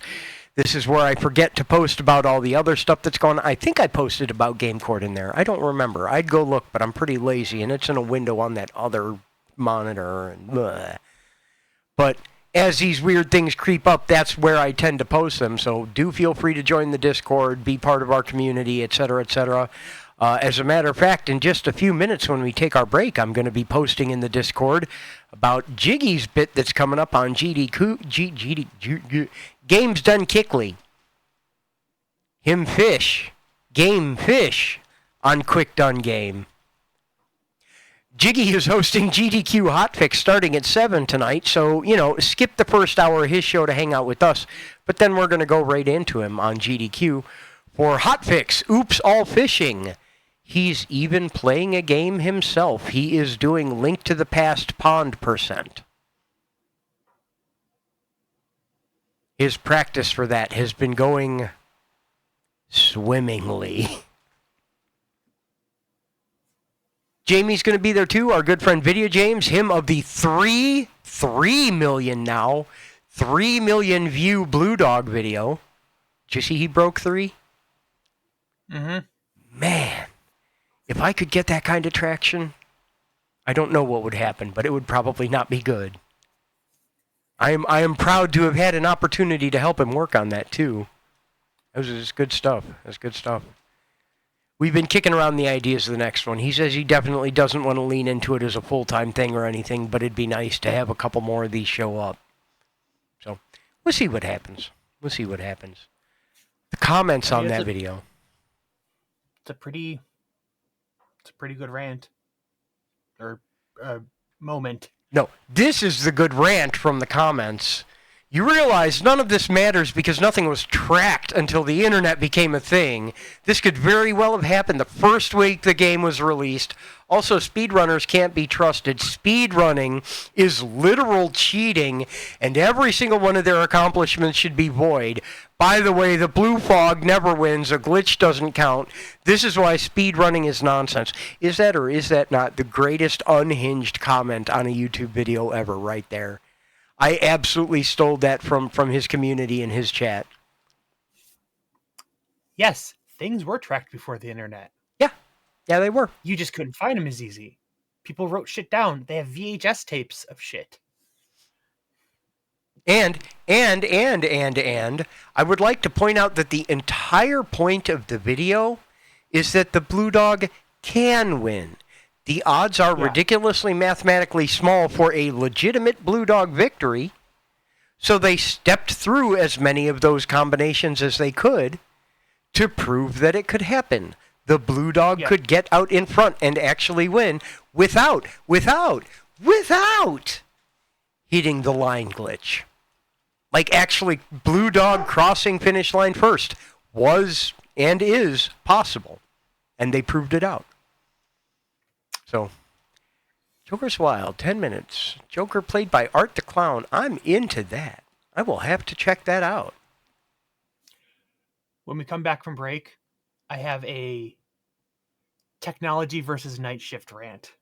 This is where I forget to post about all the other stuff that's going on. I think I posted about GameCourt in there. I don't remember. I'd go look, but I'm pretty lazy, and it's in a window on that other monitor. And blah. But as these weird things creep up, that's where I tend to post them. So do feel free to join the Discord, be part of our community, etc., etc. As a matter of fact, in just a few minutes when we take our break, I'm going to be posting in the Discord about Jiggy's bit that's coming up on Games Done Quickly. Him fish. Game fish on Quick Done Game. Jiggy is hosting GDQ Hotfix starting at 7 tonight, so, skip the first hour of his show to hang out with us, but then we're going to go right into him on GDQ for Hotfix, Oops All Fishing. He's even playing a game himself. He is doing Link to the Past Pond %. His practice for that has been going swimmingly. Jamie's going to be there too, our good friend Video James, him of the 3 million now, 3 million view Blue Dog video. Did you see he broke 3?
Mm-hmm.
Man, if I could get that kind of traction, I don't know what would happen, but it would probably not be good. I am proud to have had an opportunity to help him work on that too. That was just good stuff. That's good stuff. We've been kicking around the ideas of the next one. He says he definitely doesn't want to lean into it as a full-time thing or anything, but it'd be nice to have a couple more of these show up. So, we'll see what happens. We'll see what happens. The comments on that video.
It's a pretty good rant. Or moment.
No, this is the good rant from the comments. You realize none of this matters because nothing was tracked until the internet became a thing. This could very well have happened the first week the game was released. Also, speedrunners can't be trusted. Speedrunning is literal cheating, and every single one of their accomplishments should be void. By the way, the blue fog never wins. A glitch doesn't count. This is why speedrunning is nonsense. Is that or is that not the greatest unhinged comment on a YouTube video ever right there? I absolutely stole that from his community and his chat.
Yes, things were tracked before the internet.
Yeah, they were.
You just couldn't find them as easy. People wrote shit down. They have VHS tapes of shit.
And, I would like to point out that the entire point of the video is that the blue dog can win. The odds are ridiculously mathematically small for a legitimate blue dog victory, so they stepped through as many of those combinations as they could to prove that it could happen. The blue dog could get out in front and actually win without hitting the line glitch. Like actually blue dog crossing finish line first was and is possible. And they proved it out. So, Joker's Wild, 10 minutes. Joker played by Art the Clown. I'm into that. I will have to check that out.
When we come back from break, I have a technology versus night shift rant.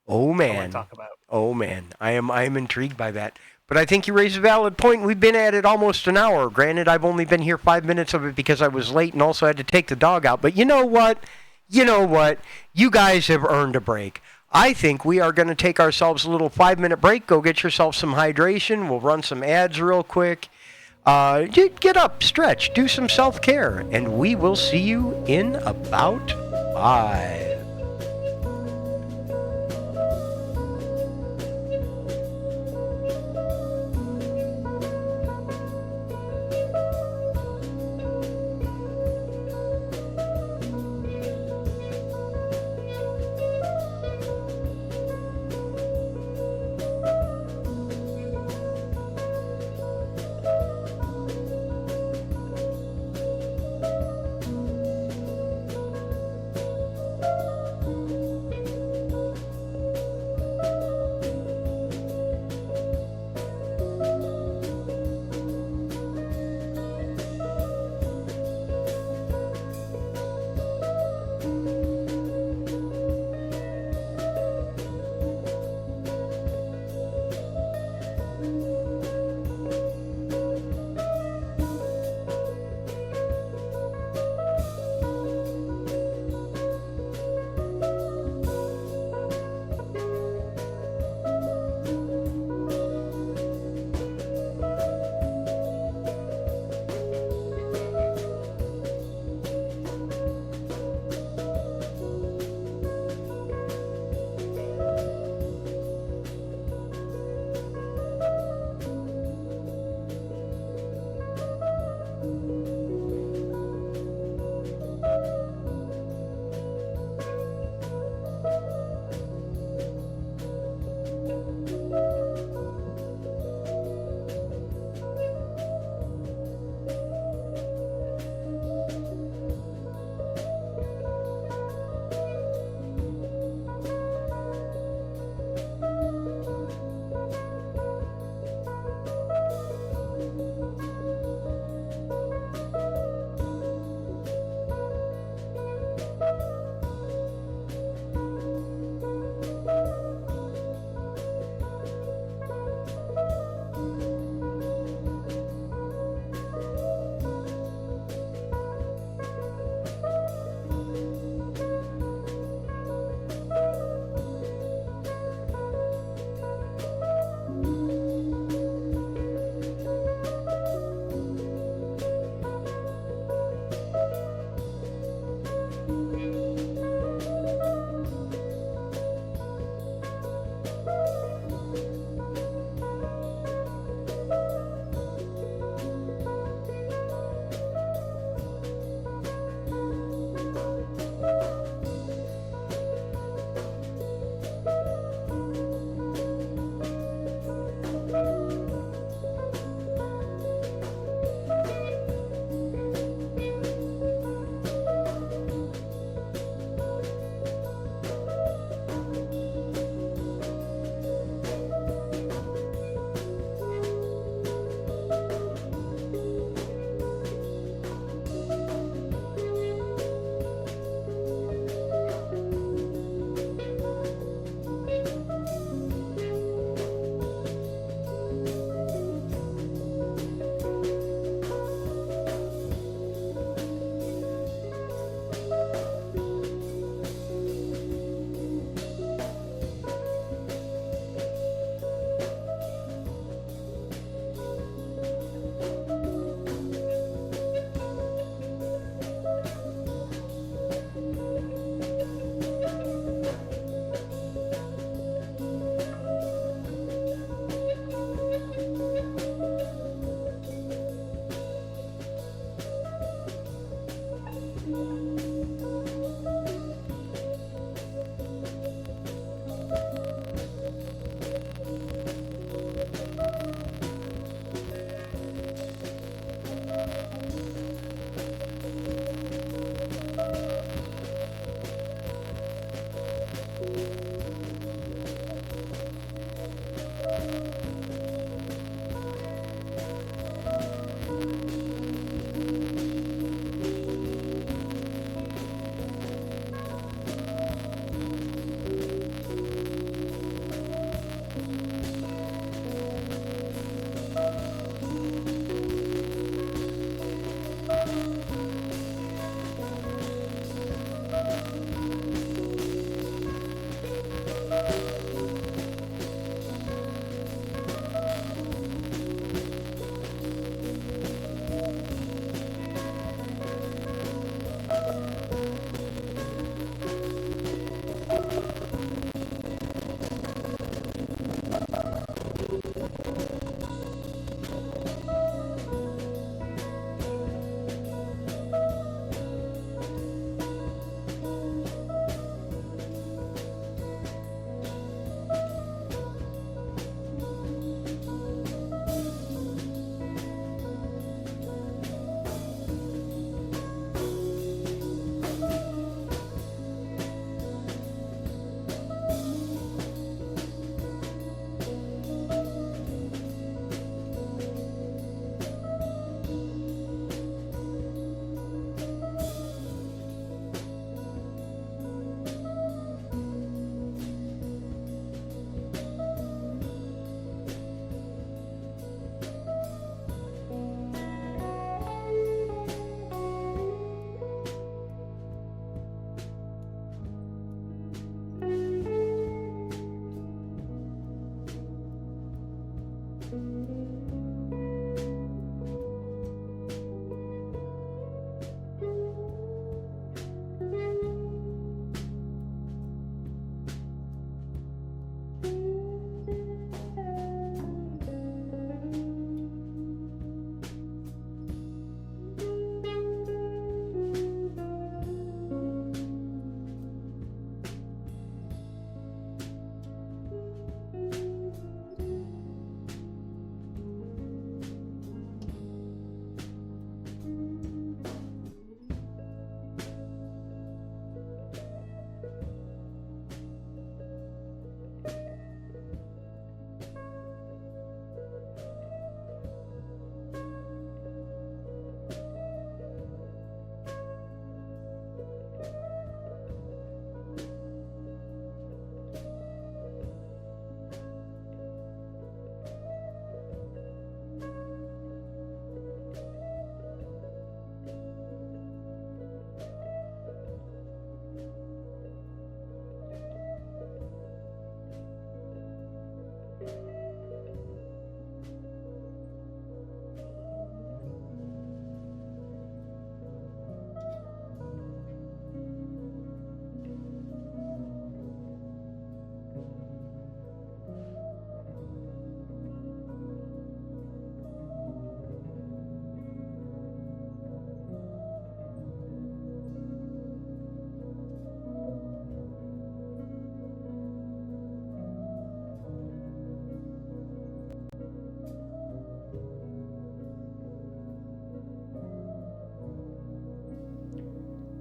Oh
I want
man.
to talk about.
Oh man. I am intrigued by that. But I think you raise a valid point. We've been at it almost an hour. Granted, I've only been here 5 minutes of it because I was late and also had to take the dog out. But you know what? You guys have earned a break. I think we are going to take ourselves a little 5-minute break. Go get yourself some hydration. We'll run some ads real quick. Get up, stretch, do some self-care. And we will see you in about 5.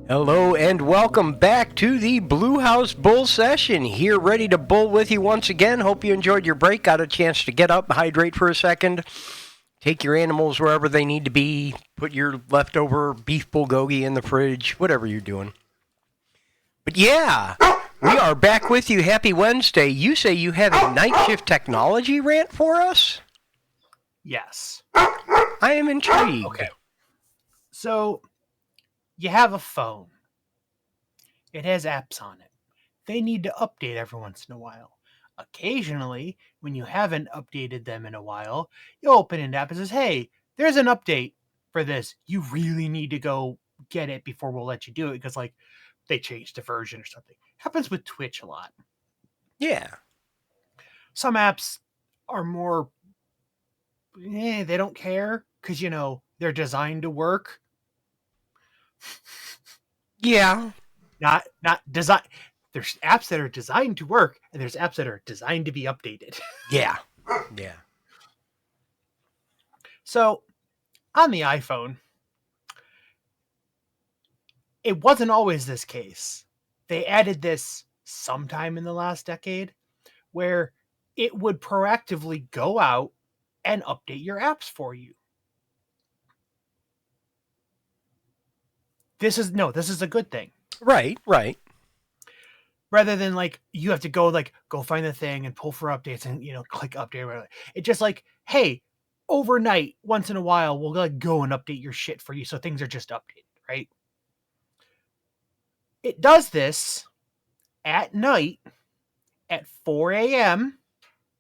Hello and welcome back to the Blue House Bull Session. Here ready to bull with you once again. Hope you enjoyed your break, got a chance to get up, hydrate for a second, take your animals wherever they need to be, put your leftover beef bulgogi in the fridge, whatever you're doing. But yeah, we are back with you. Happy Wednesday. You say you have a night shift technology rant for us?
Yes.
I am intrigued.
Okay. So, you have a phone. It has apps on it. They need to update every once in a while. Occasionally, when you haven't updated them in a while, you open an app and says, hey, there's an update for this. You really need to go get it before we'll let you do it because, like, they changed the version or something. Happens with Twitch a lot.
Yeah.
Some apps are more, they don't care because, they're designed to work.
Yeah.
Not design. There's apps that are designed to work, and there's apps that are designed to be updated.
Yeah. Yeah.
So, on the iPhone, it wasn't always this case. They added this sometime in the last decade, where it would proactively go out and update your apps for you. This is a good thing.
Right.
Rather than like you have to go find the thing and pull for updates and click update or whatever. It's just like, hey, overnight, once in a while, we'll go and update your shit for you, so things are just updated, right? It does this at night at 4 a.m.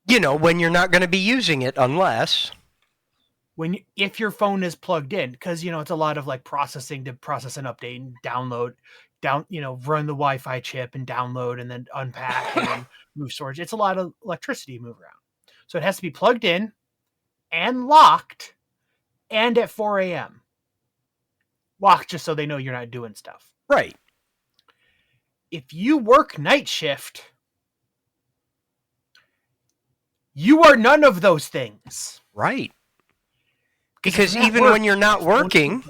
When you're not going to be using it unless...
if your phone is plugged in, because it's a lot of like processing to process an update and run the Wi-Fi chip and download and then unpack and then move storage. It's a lot of electricity to move around, so it has to be plugged in and locked, and at 4 a.m. locked, just so they know you're not doing stuff.
Right.
If you work night shift, you are none of those things.
Right. Because even when you're not working,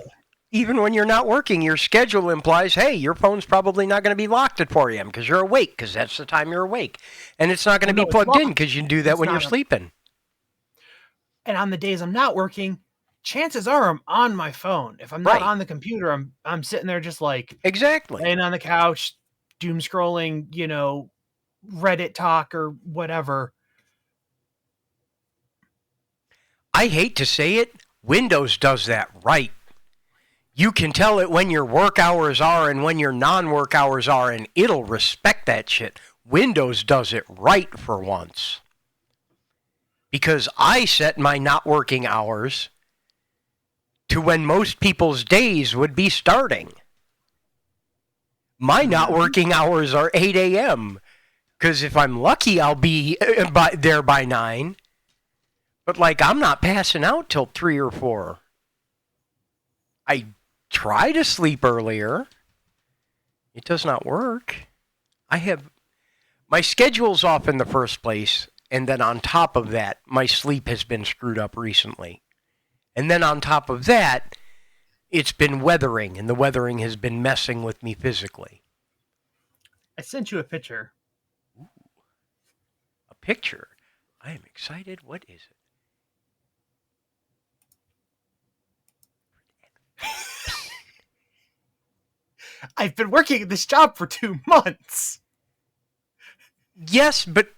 your schedule implies, hey, your phone's probably not going to be locked at 4 a.m. because you're awake, because that's the time you're awake. And it's not going to be plugged in because you do that when you're sleeping.
And on the days I'm not working, chances are I'm on my phone. If I'm not on the computer, I'm sitting there just like...
Exactly.
Laying on the couch, doom scrolling, Reddit talk or whatever.
I hate to say it, Windows does that right. You can tell it when your work hours are and when your non-work hours are, and it'll respect that shit. Windows does it right for once. Because I set my not working hours to when most people's days would be starting. My not working hours are 8 a.m. Because if I'm lucky, I'll be there by 9. But, I'm not passing out till 3 or 4. I try to sleep earlier. It does not work. My schedule's off in the first place, and then on top of that, my sleep has been screwed up recently. And then on top of that, it's been weathering, and the weathering has been messing with me physically.
I sent you a picture.
Ooh, a picture? I am excited. What is it?
I've been working at this job for 2 months.
Yes, but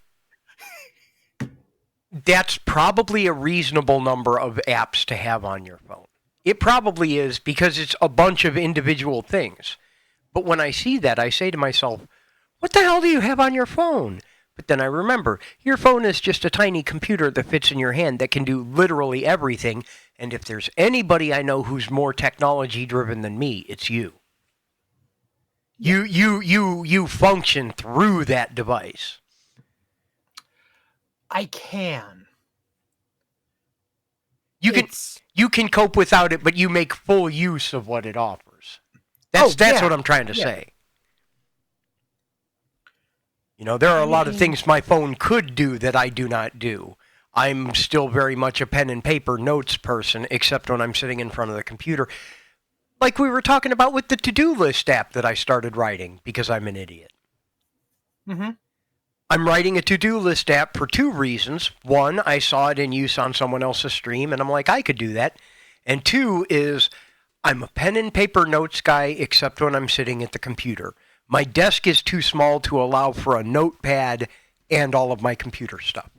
that's probably a reasonable number of apps to have on your phone. It probably is, because it's a bunch of individual things. But when I see that, I say to myself, what the hell do you have on your phone? But then I remember, your phone is just a tiny computer that fits in your hand that can do literally everything. And if there's anybody I know who's more technology driven than me, it's you. You function through that device.
I can.
You can cope without it, but you make full use of what it offers. That's what I'm trying to say. There are a lot of things my phone could do that I do not do. I'm still very much a pen and paper notes person, except when I'm sitting in front of the computer. Like we were talking about with the to-do list app that I started writing because I'm an idiot.
Mm-hmm.
I'm writing a to-do list app for two reasons. One, I saw it in use on someone else's stream, and I'm like, I could do that. And two is I'm a pen and paper notes guy, except when I'm sitting at the computer. My desk is too small to allow for a notepad and all of my computer stuff.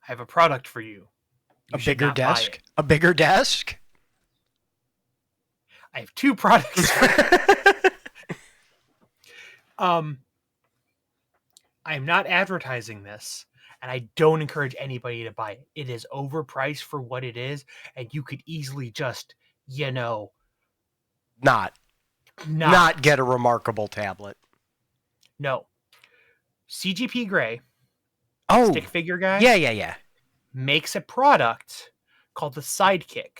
I have a product for you.
A bigger desk? A bigger desk?
I have two products. I am not advertising this, and I don't encourage anybody to buy it. It is overpriced for what it is, and you could easily just,
Not get a remarkable tablet.
No. CGP Grey,
Oh,
stick figure guy,
yeah.
makes a product called the Sidekick.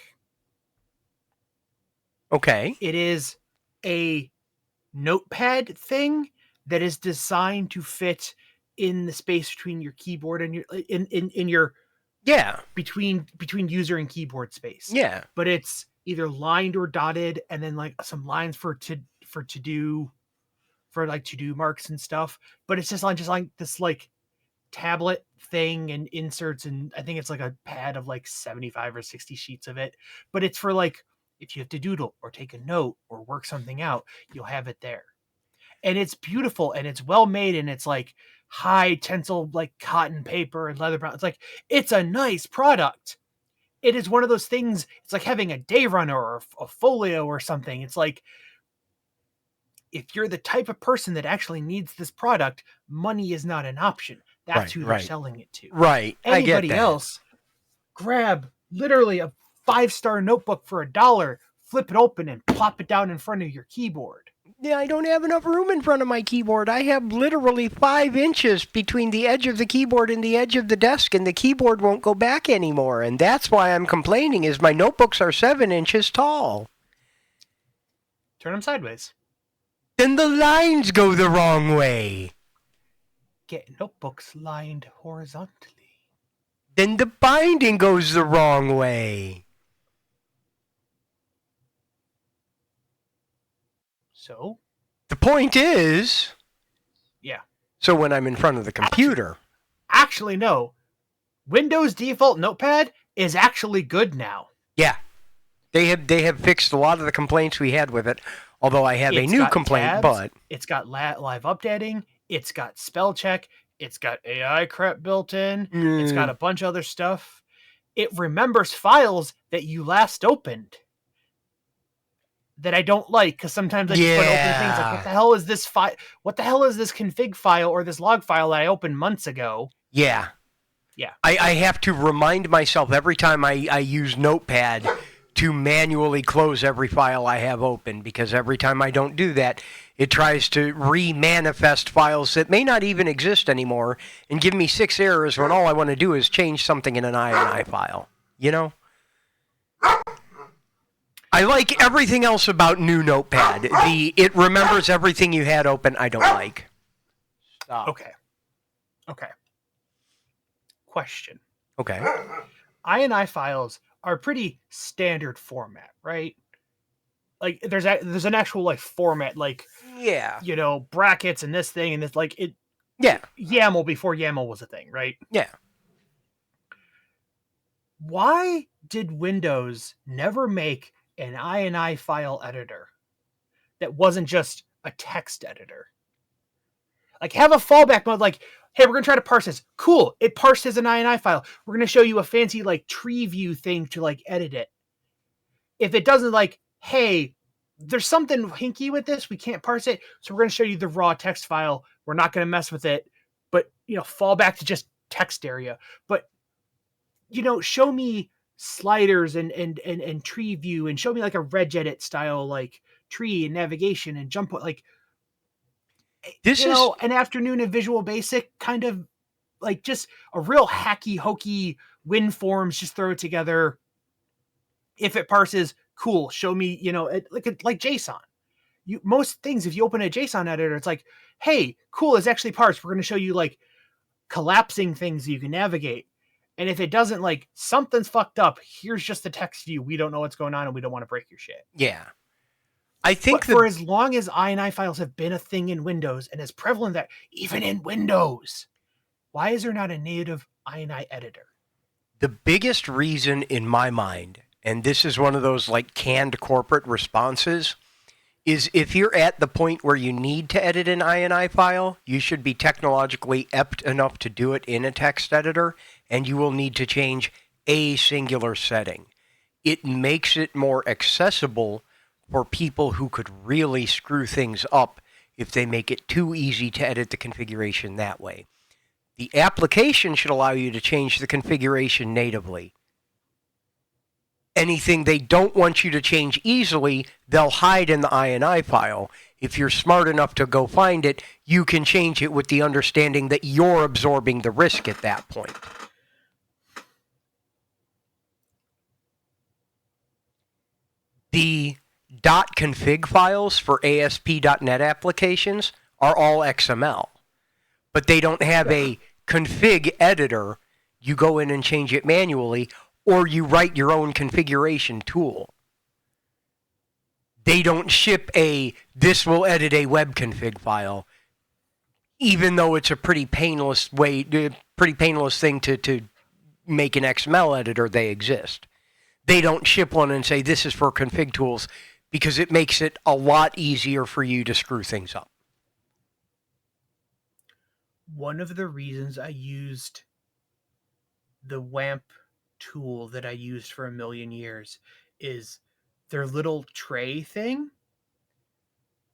Okay.
It is a notepad thing that is designed to fit in the space between your keyboard and your in your between user and keyboard space.
Yeah.
But it's either lined or dotted, and then like some lines for to-do marks and stuff. But it's just like this like tablet thing and inserts, and I think it's like a pad of like 75 or 60 sheets of it. But it's for like if you have to doodle or take a note or work something out, you'll have it there. And it's beautiful and it's well made, and it's like high tensile like cotton paper and leather brown. It's like it's a nice product. It is one of those things. It's like having a day runner or a folio or something. It's like if you're the type of person that actually needs this product, money is not an option. That's who they're selling it to.
Right.
Anybody else, grab literally a 5-star notebook for $1, flip it open and plop it down in front of your keyboard.
Yeah, I don't have enough room in front of my keyboard. I have literally 5 inches between the edge of the keyboard and the edge of the desk, and the keyboard won't go back anymore. And that's why I'm complaining is my notebooks are 7 inches tall.
Turn them sideways.
Then the lines go the wrong way.
Get notebooks lined horizontally.
Then the binding goes the wrong way.
So?
The point is...
Yeah.
So when I'm in front of the computer...
Actually, no. Windows default notepad is actually good now.
Yeah. They have fixed a lot of the complaints we had with it. Although I have a new complaint,
tabs,
but...
It's got live updating. It's got spell check. It's got AI crap built in. It's got a bunch of other stuff. It remembers files that you last opened that I don't like, because sometimes I just put open things like, what the hell is this file? What the hell is this config file or this log file that I opened months ago?
Yeah.
Yeah.
I have to remind myself every time I use Notepad to manually close every file I have open, because every time I don't do that, it tries to re-manifest files that may not even exist anymore and give me 6 errors when all I want to do is change something in an INI file. You know? I like everything else about new Notepad. It remembers everything you had open, I don't like. Stop.
Okay. Question.
Okay.
INI files are pretty standard format, right? Like there's an actual like format, like brackets and this thing and this, like it.
Yeah.
YAML before YAML was a thing, right?
Yeah.
Why did Windows never make an INI file editor that wasn't just a text editor? Like have a fallback mode, like, hey, we're going to try to parse this. Cool. It parses an INI file. We're going to show you a fancy like tree view thing to like edit it. If it doesn't, like, hey, there's something hinky with this, we can't parse it, so we're going to show you the raw text file. We're not going to mess with it, but, fall back to just text area. But, show me sliders and tree view, and show me like a regedit style, like tree and navigation and jump, like,
this is
an afternoon of Visual Basic, kind of like just a real hacky hokey WinForms, just throw it together. If it parses, cool. Show me, like JSON. Most things, if you open a JSON editor, it's like, hey, cool, it's actually parsed. We're going to show you like collapsing things that you can navigate. And if it doesn't, like, something's fucked up, here's just the text view. We don't know what's going on and we don't want to break your shit.
Yeah. I think
But for as long as INI files have been a thing in Windows and as prevalent that even in Windows, why is there not a native INI editor?
the biggest reason in my mind, and this is one of those like canned corporate responses, is if you're at the point where you need to edit an INI file, you should be technologically apt enough to do it in a text editor, and you will need to change a singular setting. It makes it more accessible for people who could really screw things up if they make it too easy to edit the configuration that way. The application should allow you to change the configuration natively. Anything they don't want you to change easily, they'll hide in the INI file. If you're smart enough to go find it, you can change it with the understanding that you're absorbing the risk at that point. The .config files for ASP.NET applications are all XML, but they don't have a config editor. You go in and change it manually, or you write your own configuration tool. They don't ship this will edit a web config file, even though it's a pretty painless thing to make an XML editor. They exist. They don't ship one and say this is for config tools because it makes it a lot easier for you to screw things up.
One of the reasons I used the WAMP tool that I used for a million years is their little tray thing.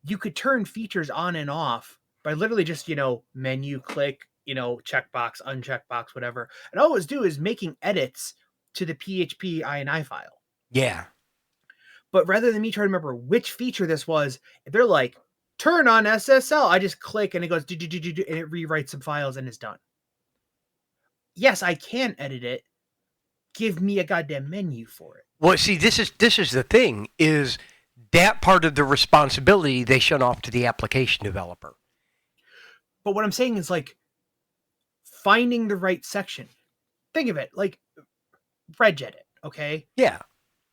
You could turn features on and off by literally just, menu click, checkbox, uncheck box, whatever. And all it was do is making edits to the PHP INI file.
Yeah.
But rather than me trying to remember which feature this was, they're like, turn on SSL. I just click and it goes, and it rewrites some files and it's done. Yes, I can edit it. Give me a goddamn menu for it.
Well, see, this is the thing, is that part of the responsibility they shut off to the application developer.
But what I'm saying is, like, finding the right section. Think of it like regedit, okay?
Yeah.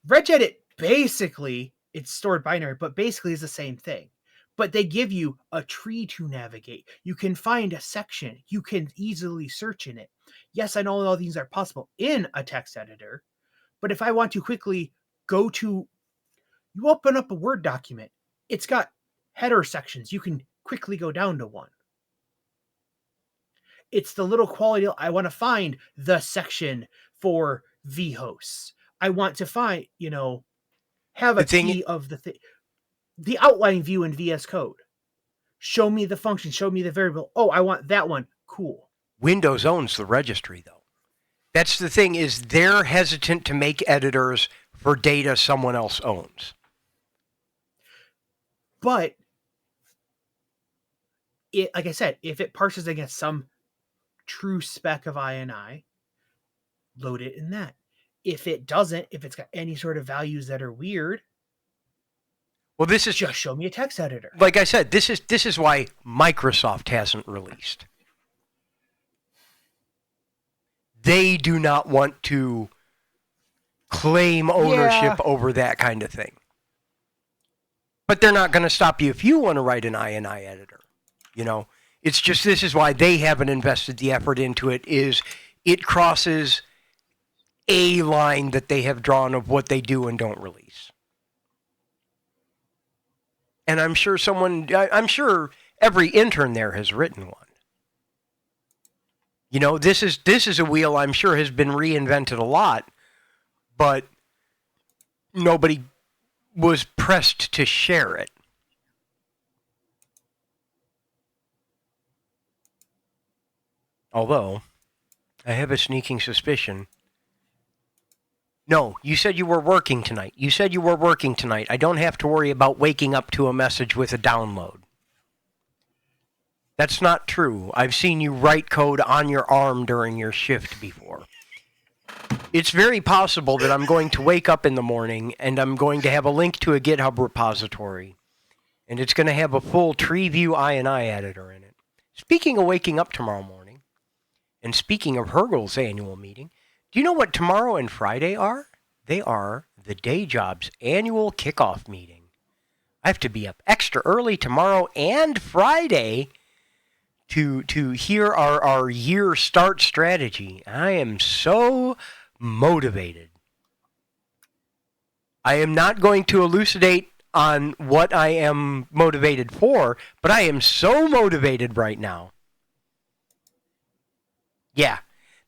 Regedit, basically, it's stored binary, but basically is the same thing. But they give you a tree to navigate. You can find a section. You can easily search in it. Yes, I know all these are possible in a text editor, but if I want to quickly go to, you open up a Word document, it's got header sections. You can quickly go down to one. It's the little quality. I want to find the section for vhosts. I want to find, have a key of the thing. The outline view in VS Code. Show me the function. Show me the variable. Oh, I want that one. Cool.
Windows owns the registry, though. That's the thing, is they're hesitant to make editors for data someone else owns.
But, like I said, if it parses against some true spec of INI, load it in that. If it doesn't, if it's got any sort of values that are weird,
well, this is
just show me a text editor.
Like I said, this is why Microsoft hasn't released. They do not want to claim ownership over that kind of thing. But they're not going to stop you if you want to write an INI editor. It's just, this is why they haven't invested the effort into it, is it crosses a line that they have drawn of what they do and don't release. And I'm sure every intern there has written one. This is a wheel I'm sure has been reinvented a lot, but nobody was pressed to share it. Although, I have a sneaking suspicion. No, you said you were working tonight. I don't have to worry about waking up to a message with a download. That's not true. I've seen you write code on your arm during your shift before. It's very possible that I'm going to wake up in the morning and I'm going to have a link to a GitHub repository. And it's going to have a full TreeView INI editor in it. Speaking of waking up tomorrow morning, and speaking of Hergel's annual meeting, Do you know what tomorrow and Friday are? They are the Day Job's annual kickoff meeting. I have to be up extra early tomorrow and Friday to hear our year start strategy. I am so motivated. I am not going to elucidate on what I am motivated for, but I am so motivated right now. Yeah,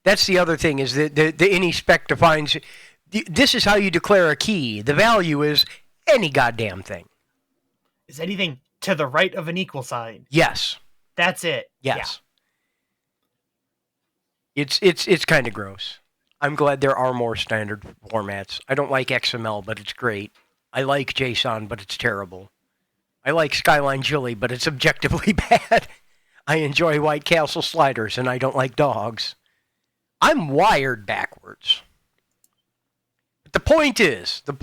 that's the other thing is that the any spec defines. This is how you declare a key. The value is any goddamn thing.
Is anything to the right of an equal sign?
Yes.
That's it.
Yes. Yeah. It's kind of gross. I'm glad there are more standard formats. I don't like XML, but it's great. I like JSON, but it's terrible. I like Skyline Chili, but it's objectively bad. I enjoy White Castle sliders, and I don't like dogs. I'm wired backwards. But the point is, the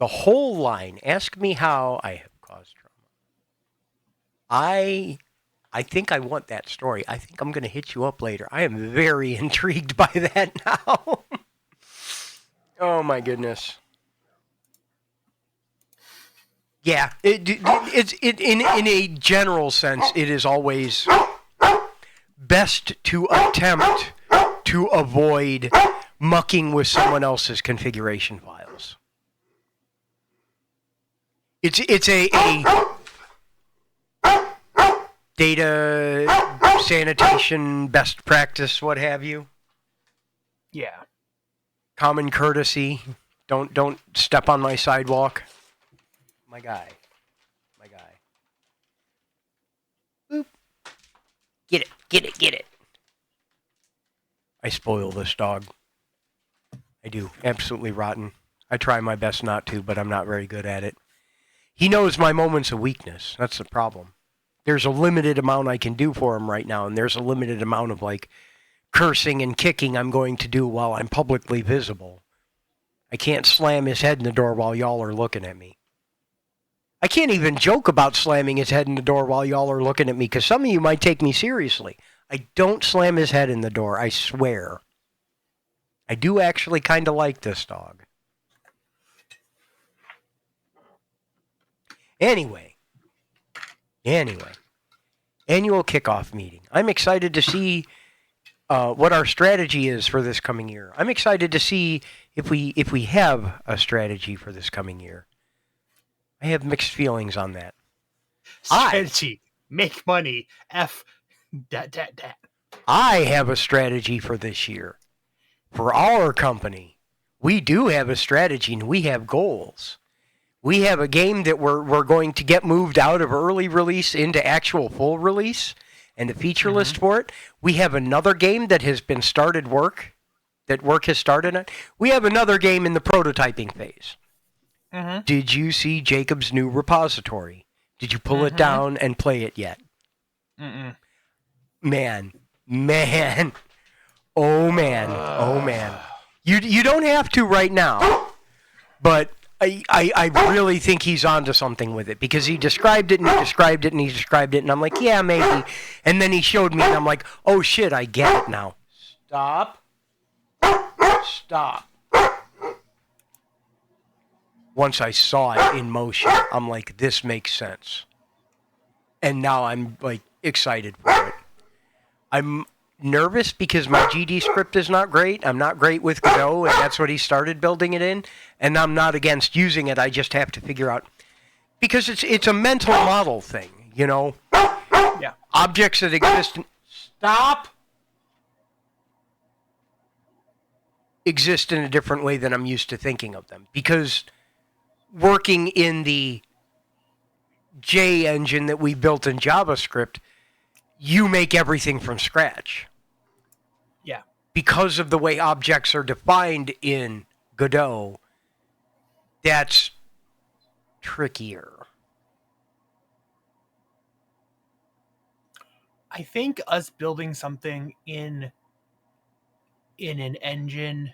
whole line, ask me how I have caused trauma. I think I want that story. I think I'm going to hit you up later. I am very intrigued by that now. Oh, my goodness. Yeah, it's in a general sense, it is always best to attempt to avoid mucking with someone else's configuration files. It's a data sanitation best practice, what have you.
Yeah.
Common courtesy. Don't step on my sidewalk. My guy. Boop. Get it. I spoil this dog. I do. Absolutely rotten. I try my best not to, but I'm not very good at it. He knows my moments of weakness. That's the problem. There's a limited amount I can do for him right now, and there's a limited amount of, cursing and kicking I'm going to do while I'm publicly visible. I can't slam his head in the door while y'all are looking at me. I can't even joke about slamming his head in the door while y'all are looking at me, because some of you might take me seriously. I don't slam his head in the door, I swear. I do actually kind of like this dog. Anyway. Annual kickoff meeting. I'm excited to see what our strategy is for this coming year. I'm excited to see if we have a strategy for this coming year. I have mixed feelings on that.
Strategy. Make money. F. Dat.
I have a strategy for this year. For our company, we do have a strategy and we have goals. We have a game that we're going to get moved out of early release into actual full release and a feature list for it. We have another game that has been started work has started on. We have another game in the prototyping phase. Did you see Jacob's new repository? Did you pull it down and play it yet? Man. Oh, man. You don't have to right now, but I really think he's onto something with it, because he described it, and and I'm like, yeah, maybe. And then he showed me, and I'm like, oh, shit, I get it now. Stop. Once I saw it in motion, I'm like, this makes sense. And now I'm, excited for it. I'm nervous because my GD script is not great. I'm not great with Godot, and that's what he started building it in. And I'm not against using it. I just have to figure out, because it's a mental model thing, you know?
Yeah.
Objects that exist exist in a different way than I'm used to thinking of them. Because working in the J engine that we built in JavaScript, you make everything from scratch.
Yeah.
Because of the way objects are defined in Godot, that's trickier.
I think us building something in an engine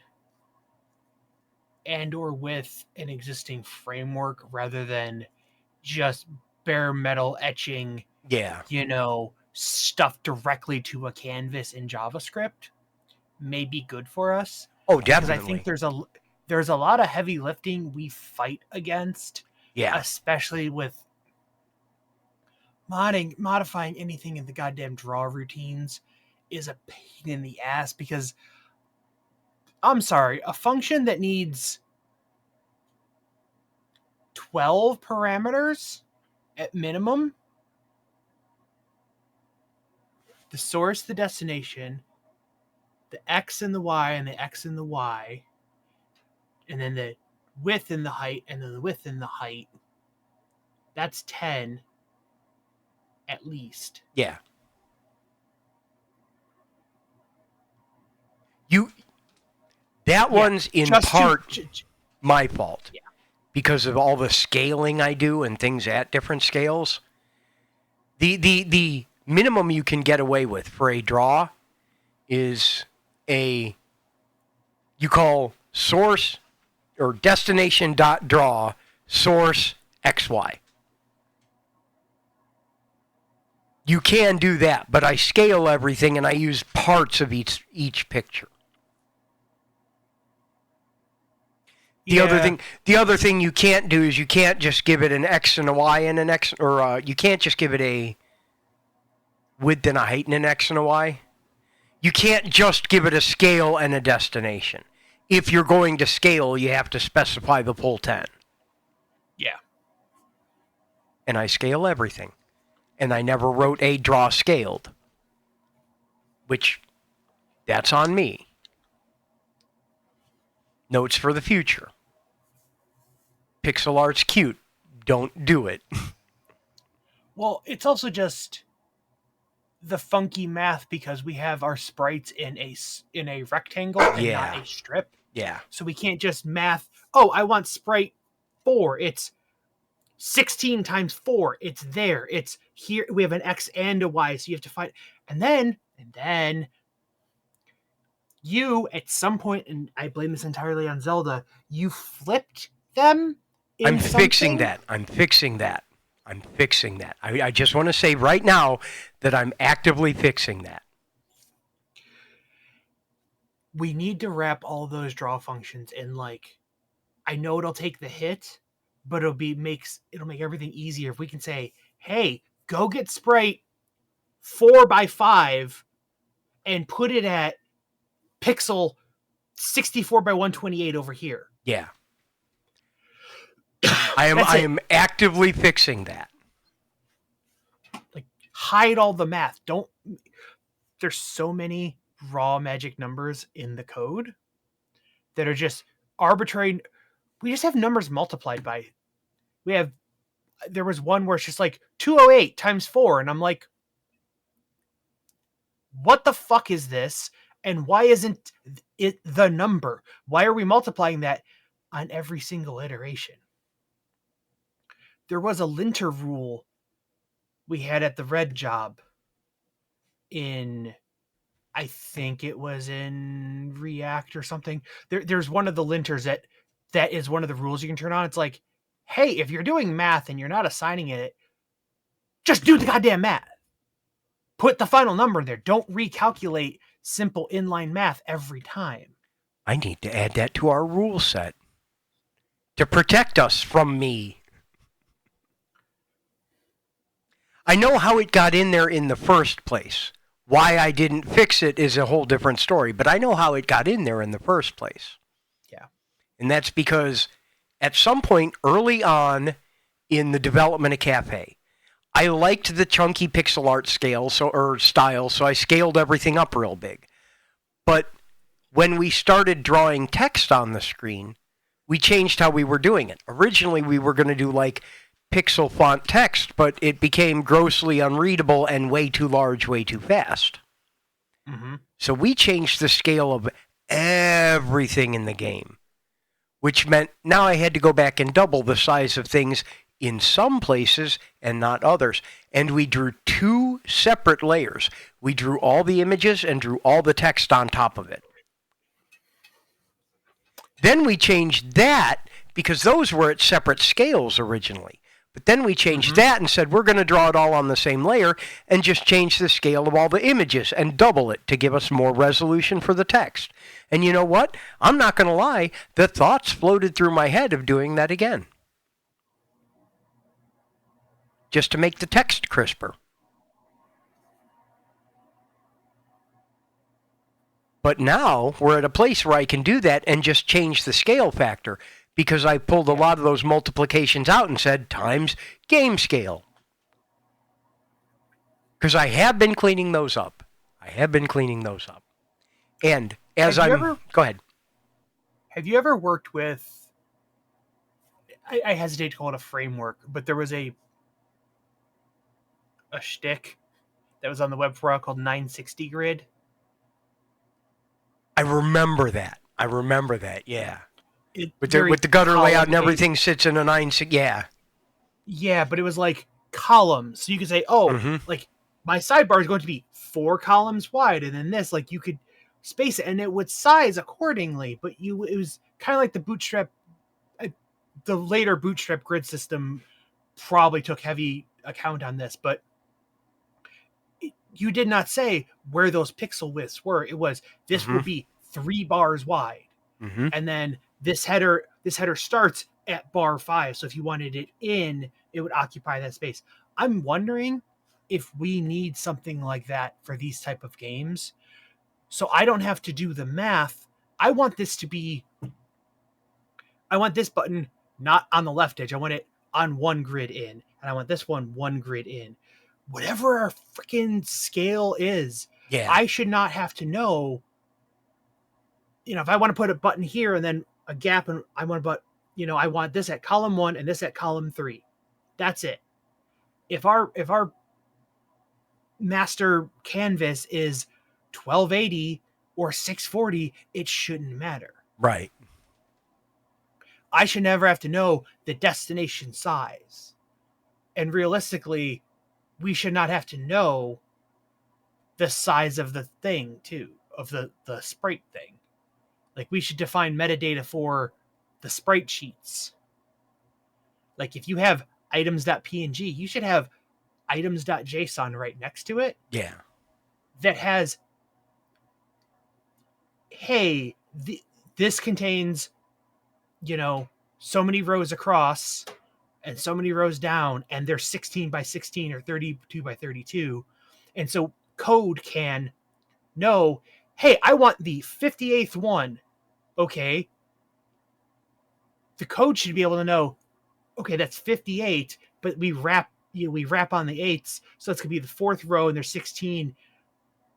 and or with an existing framework rather than just bare metal etching,
Yeah.
stuff directly to a canvas in JavaScript may be good for us.
Oh,
Because
definitely.
I think there's a lot of heavy lifting we fight against,
yeah.
especially with modifying anything in the goddamn draw routines is a pain in the ass, because I'm sorry, a function that needs 12 parameters at minimum, the source, the destination, the x and the y, and the x and the y, and then the width and the height, and then the width and the height, that's 10 at least.
Yeah. That one's in part my fault.
Yeah.
Because of all the scaling I do and things at different scales. The minimum you can get away with for a draw is you call source or destination dot draw source XY. You can do that, but I scale everything and I use parts of each picture. The other thing you can't do is you can't just give it an X and a Y and an X, or you can't just give it a width and a height and an X and a Y. You can't just give it a scale and a destination. If you're going to scale, you have to specify the full 10.
Yeah.
And I scale everything. And I never wrote a draw scaled. Which, that's on me. Notes for the future. Pixel art's cute. Don't do it.
Well, it's also just the funky math because we have our sprites in a rectangle and not a strip.
Yeah.
So we can't just math, oh, I want sprite 4. It's 16 times 4. It's there. It's here. We have an X and a Y, so you have to find. And then you, at some point, and I blame this entirely on Zelda, you flipped them.
I'm fixing that. I just want to say right now that I'm actively fixing that.
We need to wrap all those draw functions in, like, I know it'll take the hit, but it'll make everything easier if we can say, hey, go get sprite 4x5 and put it at pixel 64 by 128 over here.
Yeah. I am actively fixing that.
Like, hide all the math. There's so many raw magic numbers in the code that are just arbitrary. We just have numbers multiplied by. There was one where it's just like 208 times 4, and I'm like, what the fuck is this? And why isn't it the number? Why are we multiplying that on every single iteration? There was a linter rule we had at the red job I think it was in React or something. There's one of the linters that is one of the rules you can turn on. It's like, hey, if you're doing math and you're not assigning it, just do the goddamn math. Put the final number in there. Don't recalculate simple inline math every time.
I need to add that to our rule set to protect us from me. I know how it got in there in the first place. Why I didn't fix it is a whole different story, but I know how it got in there in the first place.
Yeah.
And that's because at some point early on in the development of Cafe, I liked the chunky pixel art style, so I scaled everything up real big. But when we started drawing text on the screen, we changed how we were doing it. Originally, we were going to do like pixel font text, but it became grossly unreadable and way too large, way too fast.
Mm-hmm.
So we changed the scale of everything in the game, which meant now I had to go back and double the size of things in some places and not others. And we drew 2 separate layers. We drew all the images and drew all the text on top of it. Then we changed that because those were at separate scales originally. But then we changed that and said we're going to draw it all on the same layer and just change the scale of all the images and double it to give us more resolution for the text. And you know what? I'm not going to lie, the thoughts floated through my head of doing that again. Just to make the text crisper. But now we're at a place where I can do that and just change the scale factor because I pulled a lot of those multiplications out and said times game scale. Because I have been cleaning those up. And as go ahead.
Have you ever worked with, I hesitate to call it a framework, but there was a shtick that was on the web for a while called 960 grid?
I remember that, yeah. With the gutter layout and everything sits in a 960, yeah.
Yeah, but it was like columns. So you could say, like my sidebar is going to be 4 columns wide, and then this, like you could space it, and it would size accordingly. But it was kind of like the Bootstrap, the later Bootstrap grid system probably took heavy account on this, but you did not say where those pixel widths were. It was this will be 3 bars wide, and then this header starts at bar 5. So if you wanted it in, it would occupy that space. I'm wondering if we need something like that for these type of games, so I don't have to do the math. I want this button not on the left edge. I want it on one grid in, and I want this one grid in. Whatever our freaking scale is, I should not have to know. If I want to put a button here and then a gap, and I want I want this at column 1 and this at column 3. That's it. If our master canvas is 1280 or 640, it shouldn't matter.
Right.
I should never have to know the destination size. And realistically, we should not have to know the size of the thing too, of the sprite thing. Like we should define metadata for the sprite sheets. Like if you have items.png, you should have items.json right next to it.
Yeah.
That has, hey, this contains, so many rows across and so many rows down, and they're 16 by 16 or 32 by 32. And so code can know, hey, I want the 58th one. Okay. The code should be able to know, okay, that's 58, but we wrap on the 8s. So it's going to be the 4th row and there's 16.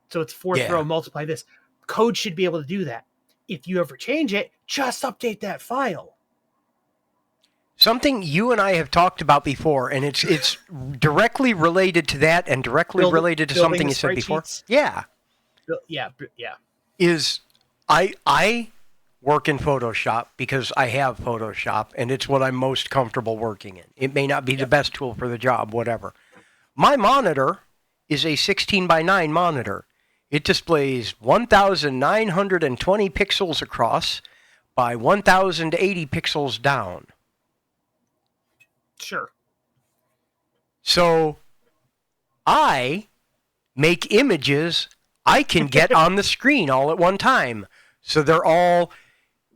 So it's 4th row, multiply this. Code should be able to do that. If you ever change it, just update that file.
Something you and I have talked about before, and it's directly related to that and directly related to something you said before.
Sheets.
Yeah.
Yeah.
Is I work in Photoshop because I have Photoshop, and it's what I'm most comfortable working in. It may not be the best tool for the job, whatever. My monitor is a 16 by 9 monitor. It displays 1,920 pixels across by 1,080 pixels down.
Sure.
So I make images I can get on the screen all at one time. So they're all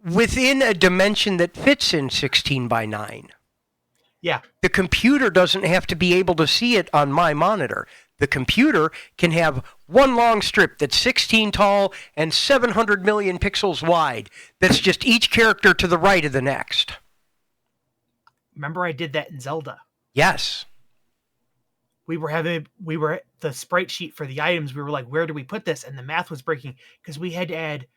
within a dimension that fits in 16 by 9.
Yeah.
The computer doesn't have to be able to see it on my monitor. The computer can have one long strip that's 16 tall and 700 million pixels wide. That's just each character to the right of the next.
Remember I did that in Zelda?
Yes.
We were the sprite sheet for the items. We were like, where do we put this? And the math was breaking because we had to add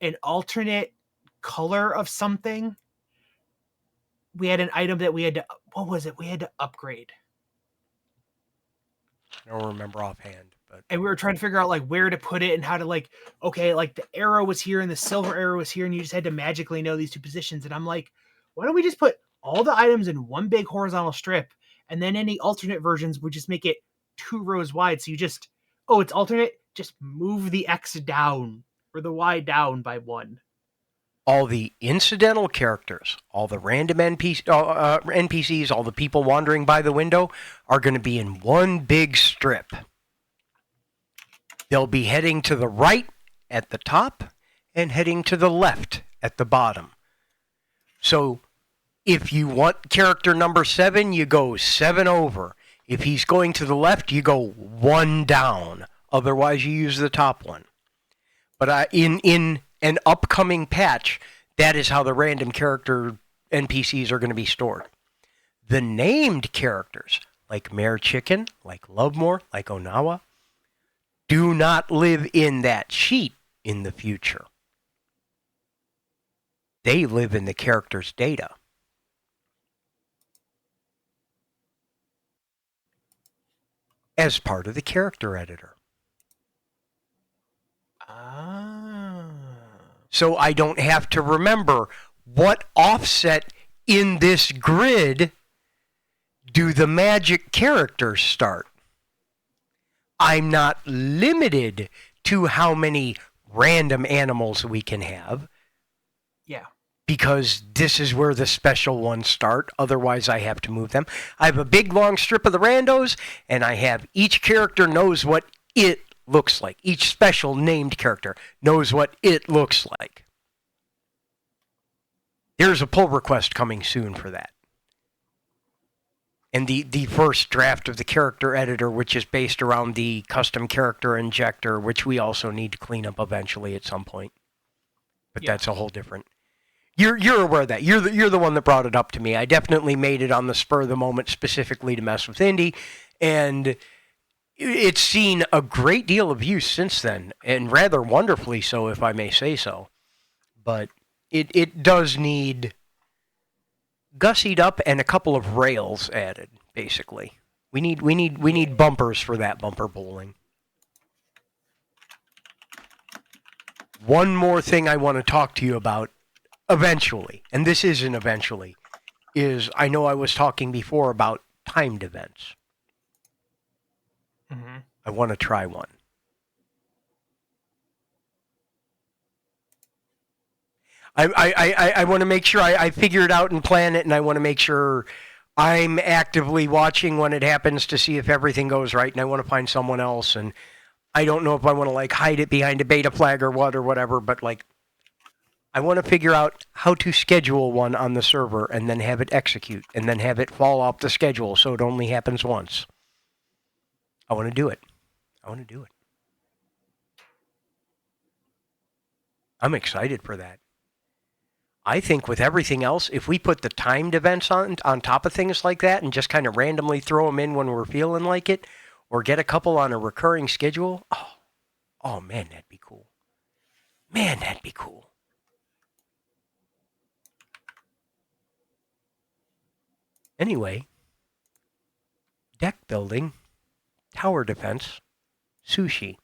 an alternate color of something. We had an item that we had to, what was it? We had to upgrade.
I don't remember offhand, but.
And we were trying to figure out like where to put it and how to like, okay, like the arrow was here and the silver arrow was here and you just had to magically know these two positions. And I'm like, why don't we just put all the items in one big horizontal strip, and then any alternate versions would just make it 2 rows wide. So you just, it's alternate. Just move the X down or the Y down by 1.
all the incidental characters, all the random NPCs, all the people wandering by the window are going to be in one big strip. They'll be heading to the right at the top and heading to the left at the bottom. So if you want character number 7, you go 7 over. If he's going to the left, you go 1 down. Otherwise, you use the top one. But in an upcoming patch, that is how the random character NPCs are going to be stored. The named characters, like Mare Chicken, like Lovemore, like Onawa, do not live in that sheet in the future. They live in the character's data. As part of the character editor. So I don't have to remember what offset in this grid do the magic characters start. I'm not limited to how many random animals we can have.
Yeah.
Because this is where the special ones start. Otherwise, I have to move them. I have a big, long strip of the randos, and I have each character knows what it looks like. Each special named character knows what it looks like. There's a pull request coming soon for that. And the first draft of the character editor, which is based around the custom character injector, which we also need to clean up eventually at some point. But that's a whole different... You're aware of that. You're the one that brought it up to me. I definitely made it on the spur of the moment specifically to mess with Indy, and it's seen a great deal of use since then, and rather wonderfully so, if I may say so. But it does need gussied up and a couple of rails added. Basically, we need bumpers for that bumper bowling. One more thing I want to talk to you about eventually, and this isn't eventually, is I know I was talking before about timed events.
Mm-hmm.
I want to try one. I want to make sure I figure it out and plan it, and I want to make sure I'm actively watching when it happens to see if everything goes right, and I want to find someone else, and I don't know if I want to like hide it behind a beta flag or whatever, but like I want to figure out how to schedule one on the server and then have it execute and then have it fall off the schedule so it only happens once. I want to do it. I'm excited for that. I think with everything else, if we put the timed events on top of things like that and just kind of randomly throw them in when we're feeling like it, or get a couple on a recurring schedule, oh man, that'd be cool. Man, that'd be cool. Anyway, deck building, tower defense, sushi.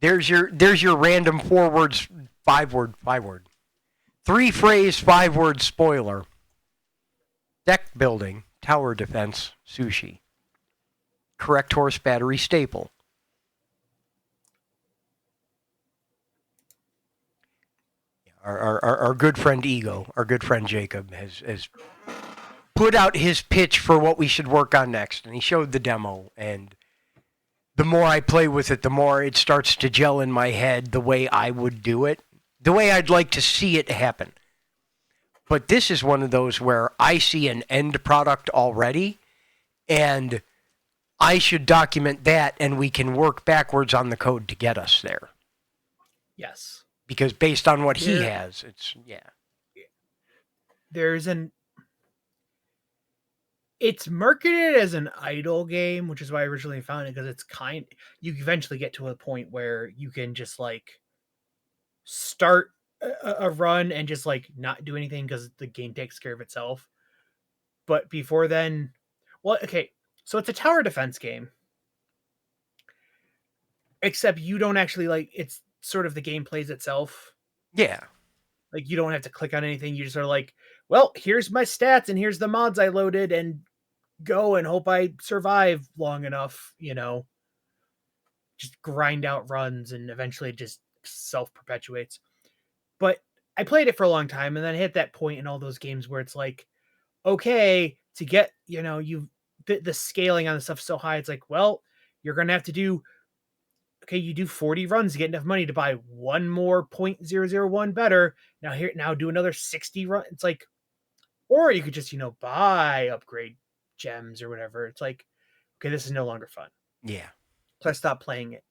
There's your random 4-word, 5-word. 3-phrase, 5-word spoiler. Deck building, tower defense, sushi. Correct horse battery staple. Our good friend Ego, our good friend Jacob, has put out his pitch for what we should work on next, and he showed the demo, and the more I play with it, the more it starts to gel in my head the way I would do it, the way I'd like to see it happen. But this is one of those where I see an end product already, and I should document that, and we can work backwards on the code to get us there.
Yes.
Because based on what he has,
it's marketed as an idle game, which is why I originally found it, because you eventually get to a point where you can just like start a run and just like not do anything because the game takes care of itself. But before then, so it's a tower defense game, except you don't actually it's sort of the game plays itself.
Yeah.
Like you don't have to click on anything. You just are like, well, here's my stats and here's the mods I loaded, and go and hope I survive long enough, just grind out runs and eventually it just self perpetuates. But I played it for a long time and then I hit that point in all those games where it's like, okay, to get, you the scaling on the stuff so high, it's like, well, you're gonna have to do okay, you do 40 runs to get enough money to buy one more 0.001 better. Now do another 60 run. It's like, or you could just, buy upgrade gems or whatever. It's like, okay, this is no longer fun.
Yeah.
So I stopped playing it.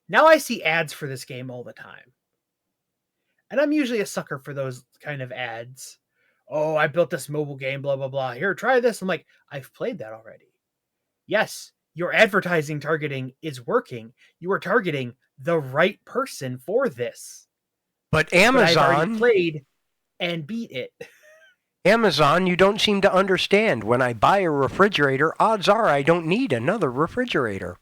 Now I see ads for this game all the time. And I'm usually a sucker for those kind of ads. Oh, I built this mobile game, blah, blah, blah. Here, try this. I'm like, I've played that already. Yes, your advertising targeting is working. You are targeting the right person for this.
But
But I've already
Amazon,
played and beat it.
Amazon, you don't seem to understand. When I buy a refrigerator, odds are I don't need another refrigerator.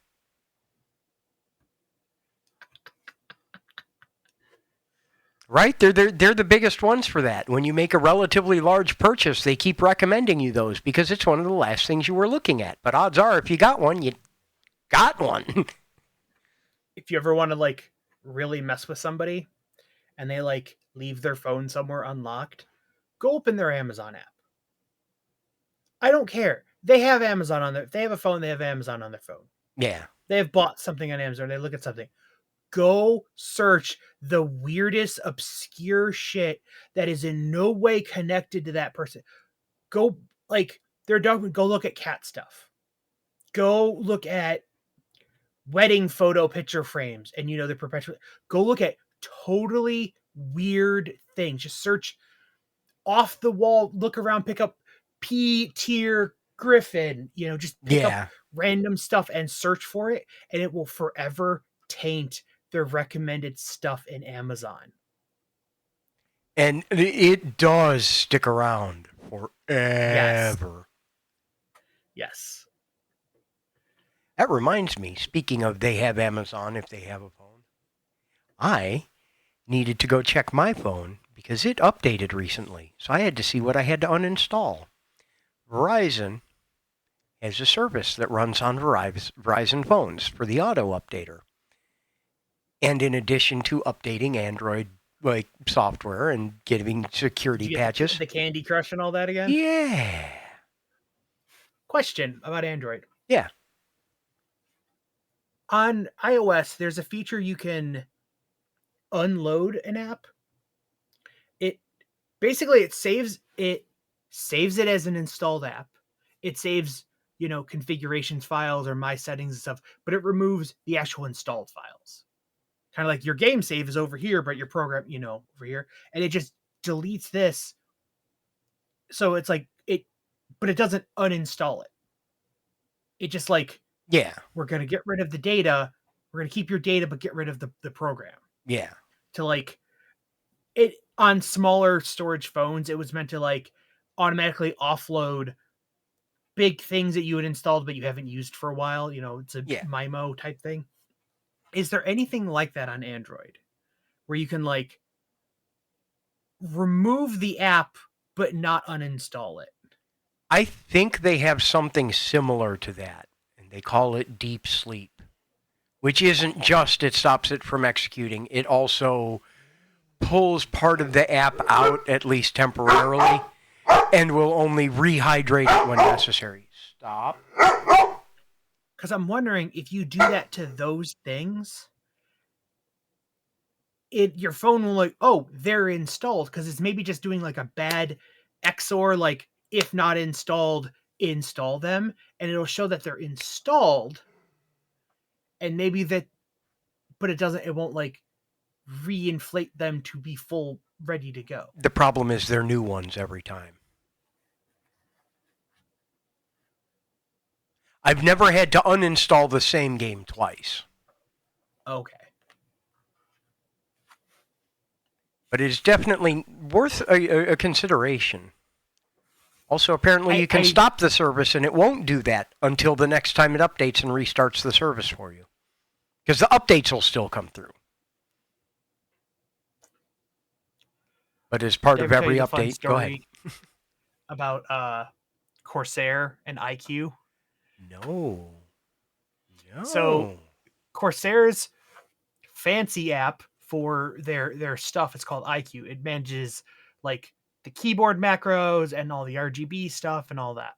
Right? They're the biggest ones for that. When you make a relatively large purchase, they keep recommending you those because it's one of the last things you were looking at. But odds are, if you got one, you got one.
If you ever want to really mess with somebody and they leave their phone somewhere unlocked, go open their Amazon app. I don't care. They have Amazon on if they have a phone, they have Amazon on their phone.
Yeah.
They have bought something on Amazon, they look at something. Go search the weirdest, obscure shit that is in no way connected to that person. Go they're done. Go look at cat stuff. Go look at wedding photo picture frames, and the perpetual. Go look at totally weird things. Just search off the wall. Look around. Pick up P tier Griffin. Just pick up random stuff and search for it, and it will forever taint their recommended stuff in Amazon.
And it does stick around forever.
Yes.
That reminds me, speaking of they have Amazon if they have a phone, I needed to go check my phone because it updated recently. So I had to see what I had to uninstall. Verizon has a service that runs on Verizon phones for the auto updater. And in addition to updating Android software and giving security patches.
The Candy Crush and all that again?
Yeah.
Question about Android.
Yeah.
On iOS, there's a feature you can unload an app. It saves it as an installed app. It saves, configurations files or my settings and stuff, but it removes the actual installed files. Kind of like your game save is over here, but your program, over here, and it just deletes this. So it's but it doesn't uninstall it. It just we're going to get rid of the data. We're going to keep your data, but get rid of the program.
Yeah.
To it on smaller storage phones, it was meant to automatically offload big things that you had installed, but you haven't used for a while. It's a MIMO type thing. Is there anything like that on Android where you can remove the app, but not uninstall it?
I think they have something similar to that, and they call it deep sleep, which isn't just it stops it from executing. It also pulls part of the app out, at least temporarily, and will only rehydrate it when necessary. Stop.
Because I'm wondering if you do that to those things, your phone will they're installed, because it's maybe just doing a bad XOR, if not installed, install them, and it'll show that they're installed, and maybe that, but it won't reinflate them to be full ready to go.
The problem is they're new ones every time. I've never had to uninstall the same game twice.
Okay.
But it's definitely worth a consideration. Also, apparently you can stop the service and it won't do that until the next time it updates and restarts the service for you. Because the updates will still come through. But as part of every update, go ahead.
About Corsair and IQ.
No.
So Corsair's fancy app for their stuff is called IQ. It manages like the keyboard macros and all the RGB stuff and all that.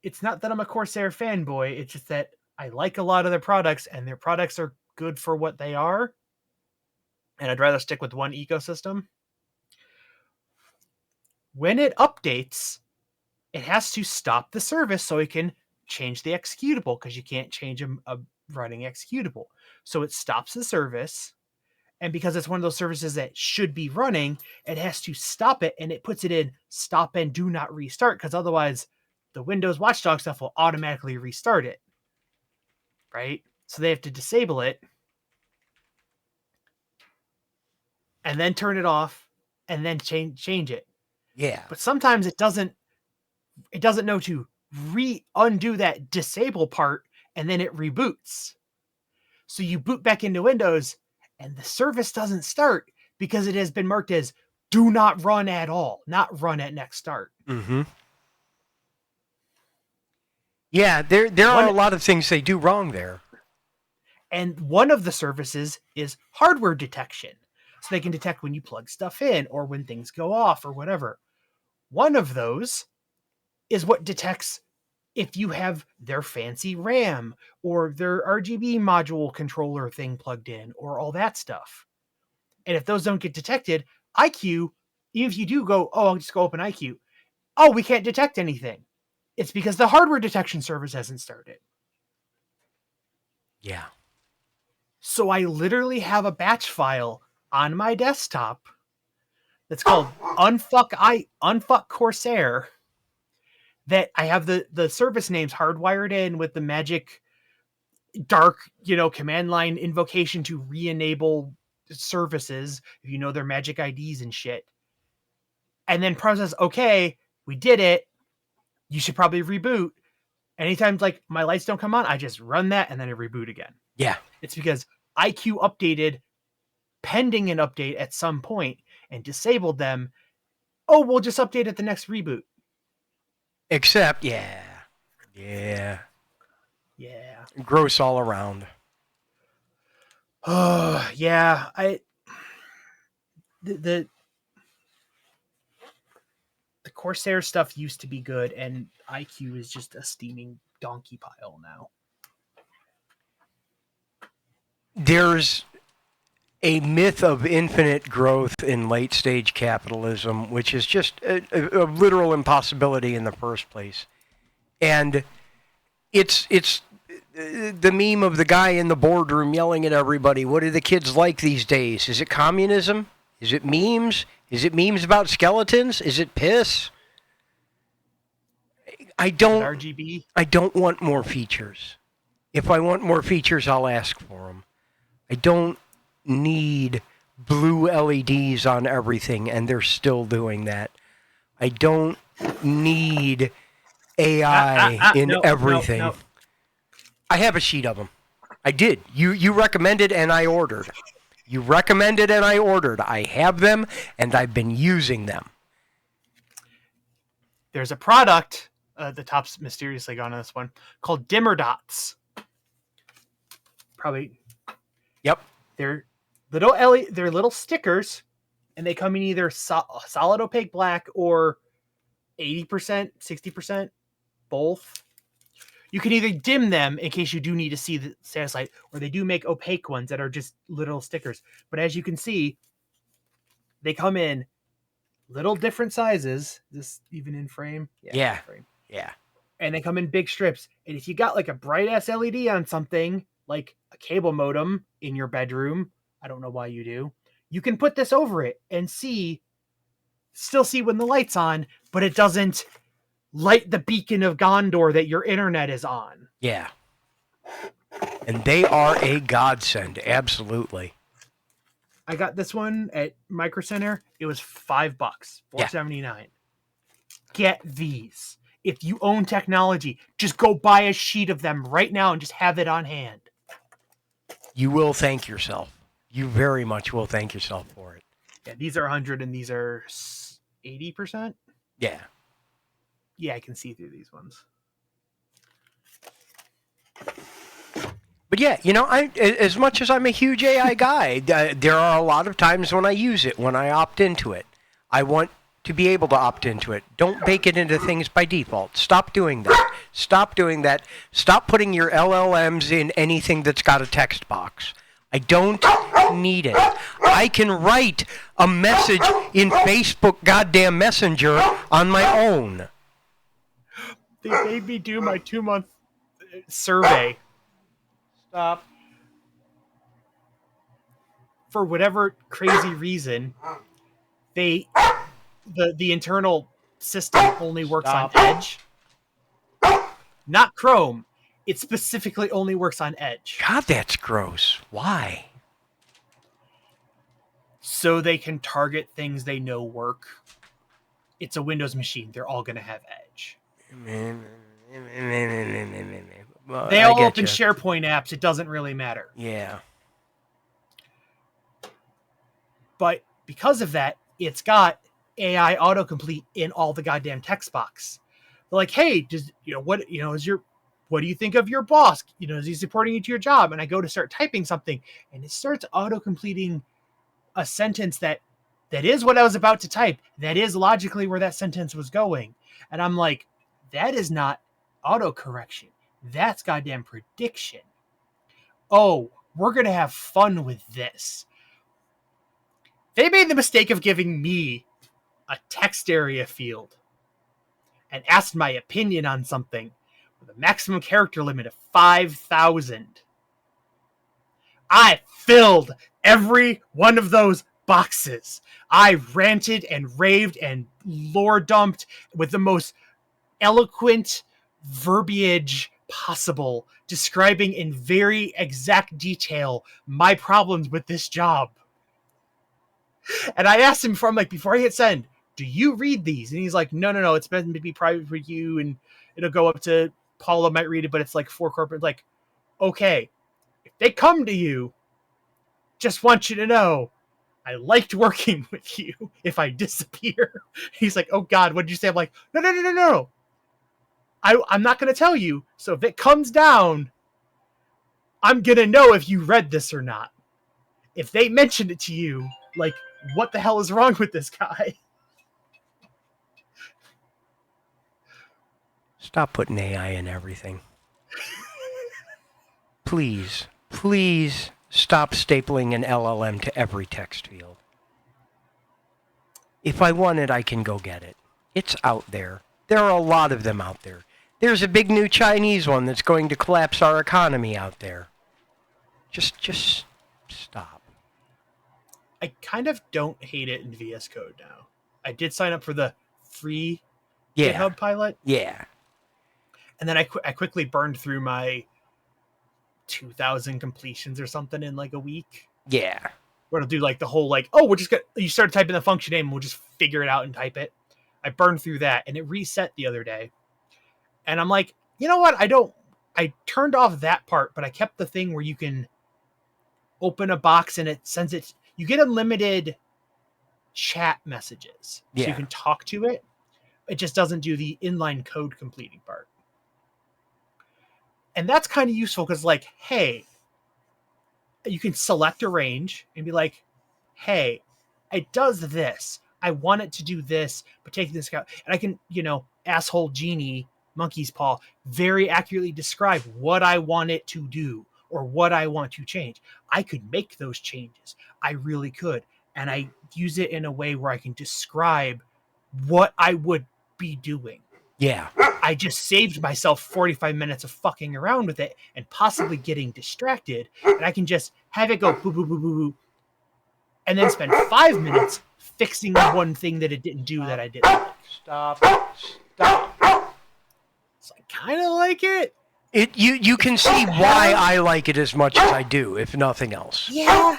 It's not that I'm a Corsair fanboy, it's just that I like a lot of their products and their products are good for what they are. And I'd rather stick with one ecosystem. When it updates, it has to stop the service so it can change the executable, because you can't change a running executable. So it stops the service. And because it's one of those services that should be running, it has to stop it, and it puts it in stop and do not restart, because otherwise the Windows Watchdog stuff will automatically restart it. Right? So they have to disable it and then turn it off and then change it.
Yeah.
But sometimes it doesn't know to undo that disable part, and then it reboots. So you boot back into Windows and the service doesn't start because it has been marked as do not run at all, not run at next start.
Mm-hmm. Yeah, there are a lot of things they do wrong there.
And one of the services is hardware detection. So they can detect when you plug stuff in or when things go off or whatever. One of those is what detects if you have their fancy RAM or their RGB module controller thing plugged in or all that stuff. And if those don't get detected, IQ, even if you do go, oh, I'll just go open IQ. Oh, we can't detect anything. It's because the hardware detection service hasn't started.
Yeah.
So I literally have a batch file on my desktop that's called Unfuck Corsair, that I have the service names hardwired in with the magic dark, command line invocation to re-enable services, if you know their magic IDs and shit. And then process, okay, we did it. You should probably reboot. Anytime like my lights don't come on, I just run that and then I reboot again.
Yeah.
It's because IQ updated pending an update at some point and disabled them. Oh, we'll just update at the next reboot.
Except, yeah. Gross all around.
Oh, yeah. The Corsair stuff used to be good, and IQ is just a steaming donkey pile now.
There's a myth of infinite growth in late stage capitalism, which is just a literal impossibility in the first place. And it's the meme of the guy in the boardroom yelling at everybody, what do the kids like these days? Is it communism? Is it memes? Is it memes about skeletons? Is it piss? I don't want more features. If I want more features, I'll ask for them. I don't need blue LEDs on everything, and they're still doing that. I don't need AI in everything. No. I have a sheet of them. I did. You recommended and I ordered. You recommended and I ordered. I have them and I've been using them.
There's a product, the top's mysteriously gone on this one, called dimmer dots. Probably.
Yep.
They're little stickers, and they come in either solid opaque black or 80%, 60%, both. You can either dim them in case you do need to see the status light, or they do make opaque ones that are just little stickers. But as you can see, they come in little different sizes. Is this even in frame?
Yeah.
Frame.
Yeah.
And they come in big strips. And if you got like a bright ass LED on something, like a cable modem in your bedroom, I don't know why you do, you can put this over it and still see when the light's on, but it doesn't light the beacon of Gondor that your internet is on.
Yeah. And they are a godsend, absolutely.
I got this one at Micro Center. It was $5, $4.79. Yeah. Get these. If you own technology, just go buy a sheet of them right now and just have it on hand.
You will thank yourself. You very much will thank yourself for it.
Yeah, these are 100 and these are 80%.
Yeah.
Yeah, I can see through these ones.
But yeah, as much as I'm a huge AI guy, there are a lot of times when I use it, when I opt into it. I want to be able to opt into it. Don't bake it into things by default. Stop doing that. Stop doing that. Stop putting your LLMs in anything that's got a text box. I don't need it. I can write a message in Facebook goddamn Messenger on my own.
They made me do my 2-month survey.
Stop.
For whatever crazy reason, the internal system only works
Stop.
on Edge, not Chrome. It specifically only works on Edge.
God, that's gross. Why?
So they can target things they know work. It's a Windows machine. They're all going to have Edge.
Well,
They all
I
open
getcha.
SharePoint apps. It doesn't really matter.
Yeah.
But because of that, it's got AI autocomplete in all the goddamn text box. They're like, hey, what do you think of your boss? Is he supporting you to your job? And I go to start typing something, and it starts autocompleting a sentence that is what I was about to type. That is logically where that sentence was going. And I'm like, that is not autocorrection. That's goddamn prediction. Oh, we're going to have fun with this. They made the mistake of giving me a text area field and asked my opinion on something with a maximum character limit of 5,000. I filled every one of those boxes. I ranted and raved and lore dumped with the most eloquent verbiage possible, describing in very exact detail my problems with this job. And I asked him before I hit send, do you read these? And he's like, no, it's meant to be private for you, and it'll go up to Paula might read it, but it's like for corporate. Like, okay, if they come to you, just want you to know, I liked working with you. If I disappear, he's like, oh God, what did you say? I'm like, no. I'm not going to tell you. So if it comes down, I'm going to know if you read this or not. If they mention it to you, like, what the hell is wrong with this guy?
Stop putting AI in everything. Please stop stapling an LLM to every text field. If I want it, I can go get it. It's out there. There are a lot of them out there. There's a big new Chinese one that's going to collapse our economy out there. Just stop.
I kind of don't hate it in VS Code now. I did sign up for the free GitHub pilot.
Yeah.
And then I quickly burned through my 2,000 completions or something in like a week.
Yeah.
Where it'll do like the whole you start typing the function name and we'll just figure it out and type it. I burned through that and it reset the other day. And I'm like, you know what? I turned off that part, but I kept the thing where you can open a box and it sends it. You get unlimited chat messages. So you can talk to it. It just doesn't do the inline code completing part. And that's kind of useful because, like, hey, you can select a range and be like, hey, it does this. I want it to do this, but take this out. And I can, asshole genie, monkey's paw, very accurately describe what I want it to do or what I want to change. I could make those changes. I really could. And I use it in a way where I can describe what I would be doing.
Yeah.
I just saved myself 45 minutes of fucking around with it and possibly getting distracted. And I can just have it go boo, boo, boo, boo, boo, and then spend 5 minutes fixing one thing that it didn't do that I didn't like.
Stop.
So I kind of like it.
You can see why I like it as much as I do, if nothing else.
Yeah.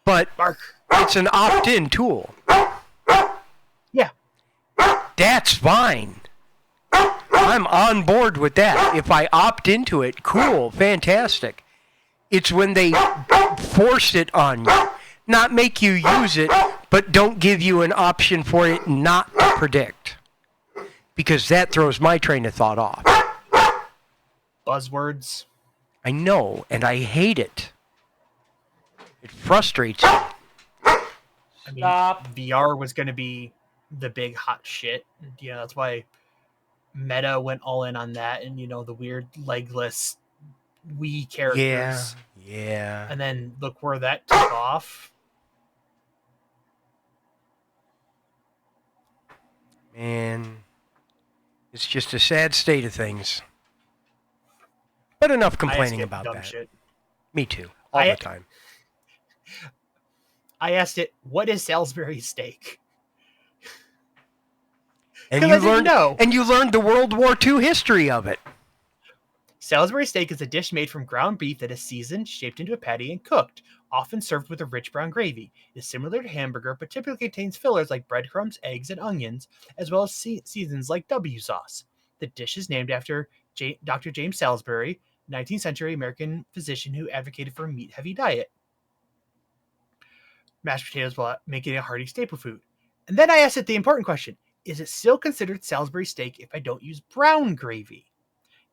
But
Bark.
it's an opt-in tool.
Yeah.
That's fine. I'm on board with that. If I opt into it, cool, fantastic. It's when they force it on you. Not make you use it, but don't give you an option for it not to predict. because that throws my train of thought off.
Buzzwords.
I know, and I hate it. It frustrates me.
I mean,
Stop.
VR was going to be the big hot shit. You know, that's why Meta went all in on that, and you know, the weird legless Wii characters.
Yeah.
And then look where that took off.
Man, it's just a sad state of things. But enough complaining about
dumb
that.
shit.
Me too, all the time.
I asked it, "What is Salisbury steak?"
And
'Cause
you
I didn't
learned,
know.
and you learned the World War II history of it.
Salisbury steak is a dish made from ground beef that is seasoned, shaped into a patty, and cooked, often served with a rich brown gravy. It is similar to hamburger, but typically contains fillers like breadcrumbs, eggs, and onions, as well as seasons like W sauce. The dish is named after Dr. James Salisbury, 19th century American physician who advocated for a meat-heavy diet. Mashed potatoes while making it a hearty staple food. And then I asked it the important question: is it still considered Salisbury steak if I don't use brown gravy?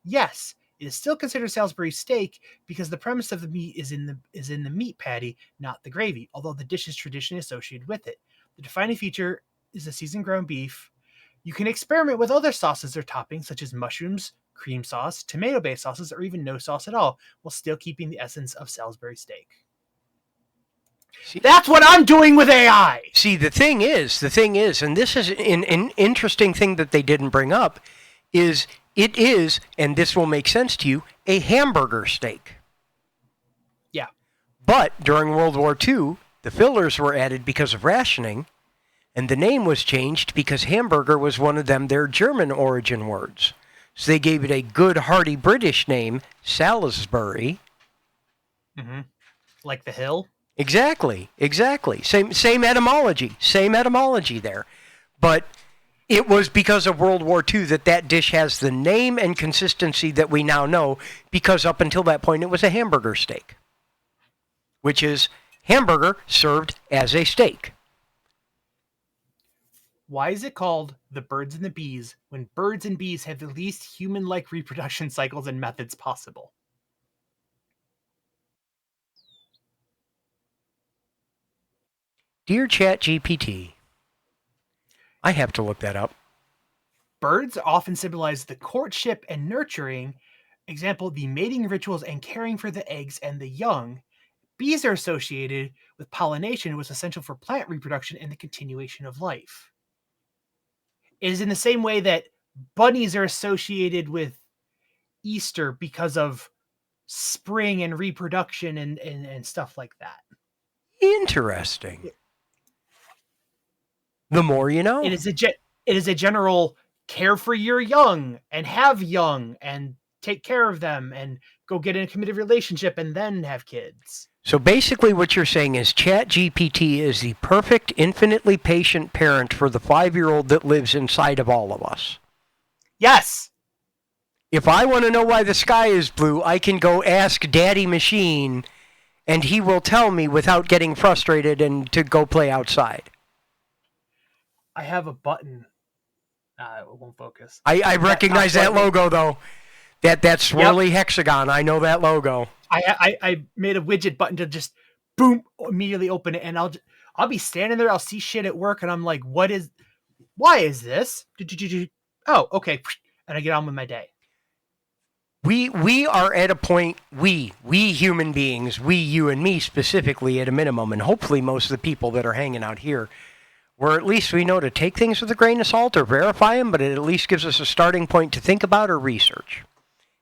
Yes, it is still considered Salisbury steak because the premise of the meat is in the meat patty, not the gravy, although the dish is traditionally associated with it. The defining feature is the seasoned ground beef. You can experiment with other sauces or toppings such as mushrooms, cream sauce, tomato-based sauces, or even no sauce at all, while still keeping the essence of Salisbury steak. That's what I'm doing with AI.
See, the thing is, and this is an interesting thing that they didn't bring up, is it is, and this will make sense to you, a hamburger steak.
Yeah.
But during World War II, the fillers were added because of rationing, and the name was changed because hamburger was one of their German origin words. So they gave it a good, hearty British name, Salisbury.
Mm-hmm. Like the hill?
Exactly. Same etymology there. But it was because of World War II that dish has the name and consistency that we now know, because up until that point it was a hamburger steak, which is hamburger served as a steak.
Why is it called the birds and the bees when birds and bees have the least human-like reproduction cycles and methods possible?
Dear ChatGPT, I have to look that up.
Birds often symbolize the courtship and nurturing, example, the mating rituals and caring for the eggs and the young. Bees are associated with pollination, which is essential for plant reproduction and the continuation of life. It is in the same way that bunnies are associated with Easter because of spring and reproduction and stuff like that.
Interesting. The more you know.
It is a general care for your young and have young and take care of them and go get in a committed relationship and then have kids.
So basically what you're saying is ChatGPT is the perfect, infinitely patient parent for the 5-year-old that lives inside of all of us.
Yes.
If I want to know why the sky is blue, I can go ask Daddy Machine, and he will tell me without getting frustrated and to go play outside.
I have a button. It won't focus.
I recognize that logo, though. That swirly hexagon. I know that logo.
I made a widget button to just boom immediately open it, and I'll be standing there. I'll see shit at work, and I'm like, why is this? Oh, okay, and I get on with my day.
We are at a point, we human beings, you and me specifically at a minimum, and hopefully most of the people that are hanging out here, where at least we know to take things with a grain of salt or verify them, but it at least gives us a starting point to think about or research.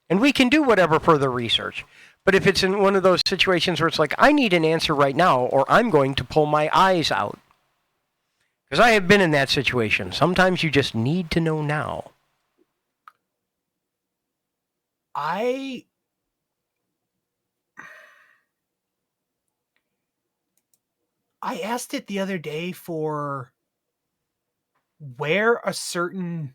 And we can do whatever further research. But if it's in one of those situations where it's like, I need an answer right now, or I'm going to pull my eyes out. Because I have been in that situation. Sometimes you just need to know now.
I asked it the other day for where a certain...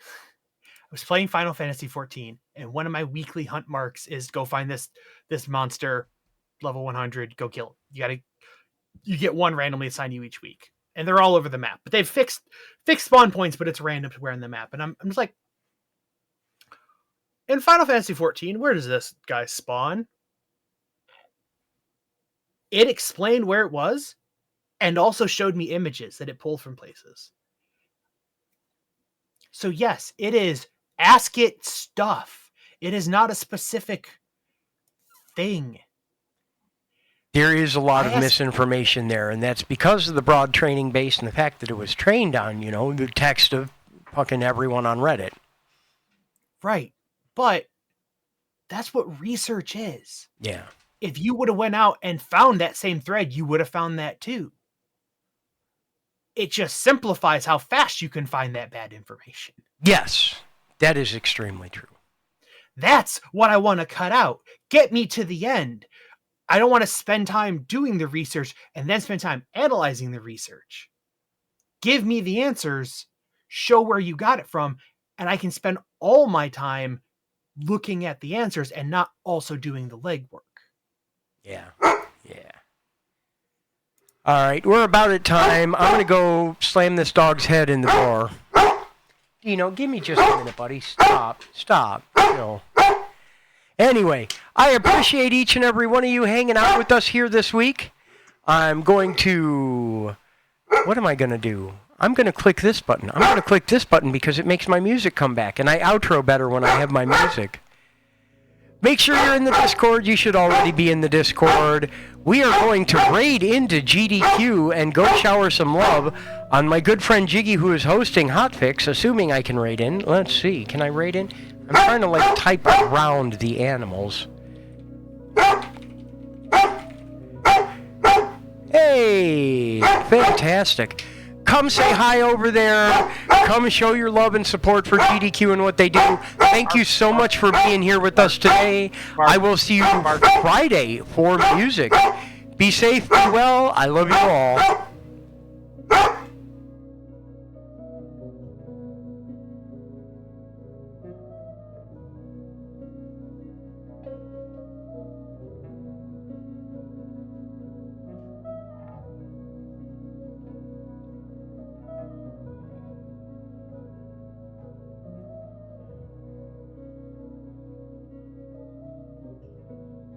I was playing Final Fantasy 14, and one of my weekly hunt marks is go find this monster, level 100, go kill it. You get one randomly assigned you each week. and they're all over the map. But they've fixed spawn points, but it's random to where in the map. And I'm just like, in Final Fantasy 14, where does this guy spawn? It explained where it was, and also showed me images that it pulled from places. So yes, it is ask it stuff. It is not a specific thing.
There is a lot of misinformation there, and that's because of the broad training base and the fact that it was trained on, the text of fucking everyone on Reddit.
Right. But that's what research is.
Yeah.
If you would have went out and found that same thread, you would have found that too. It just simplifies how fast you can find that bad information.
Yes, that is extremely true.
That's what I want to cut out. Get me to the end. I don't want to spend time doing the research and then spend time analyzing the research. Give me the answers, show where you got it from, and I can spend all my time looking at the answers and not also doing the legwork.
Yeah. All right, we're about at time. I'm going to go slam this dog's head in the door. Dino, give me just a minute, buddy. Stop. Anyway, I appreciate each and every one of you hanging out with us here this week. I'm going to... What am I going to do? I'm going to click this button. I'm going to click this button because it makes my music come back, and I outro better when I have my music. Make sure you're in the Discord. You should already be in the Discord. We are going to raid into GDQ and go shower some love on my good friend Jiggy, who is hosting Hotfix, assuming I can raid in. Let's see. Can I raid in? I'm trying to, type around the animals. Hey! Fantastic. Come say hi over there. Come show your love and support for GDQ and what they do. Thank you so much for being here with us today. I will see you Friday for music. Be safe, be well. I love you all.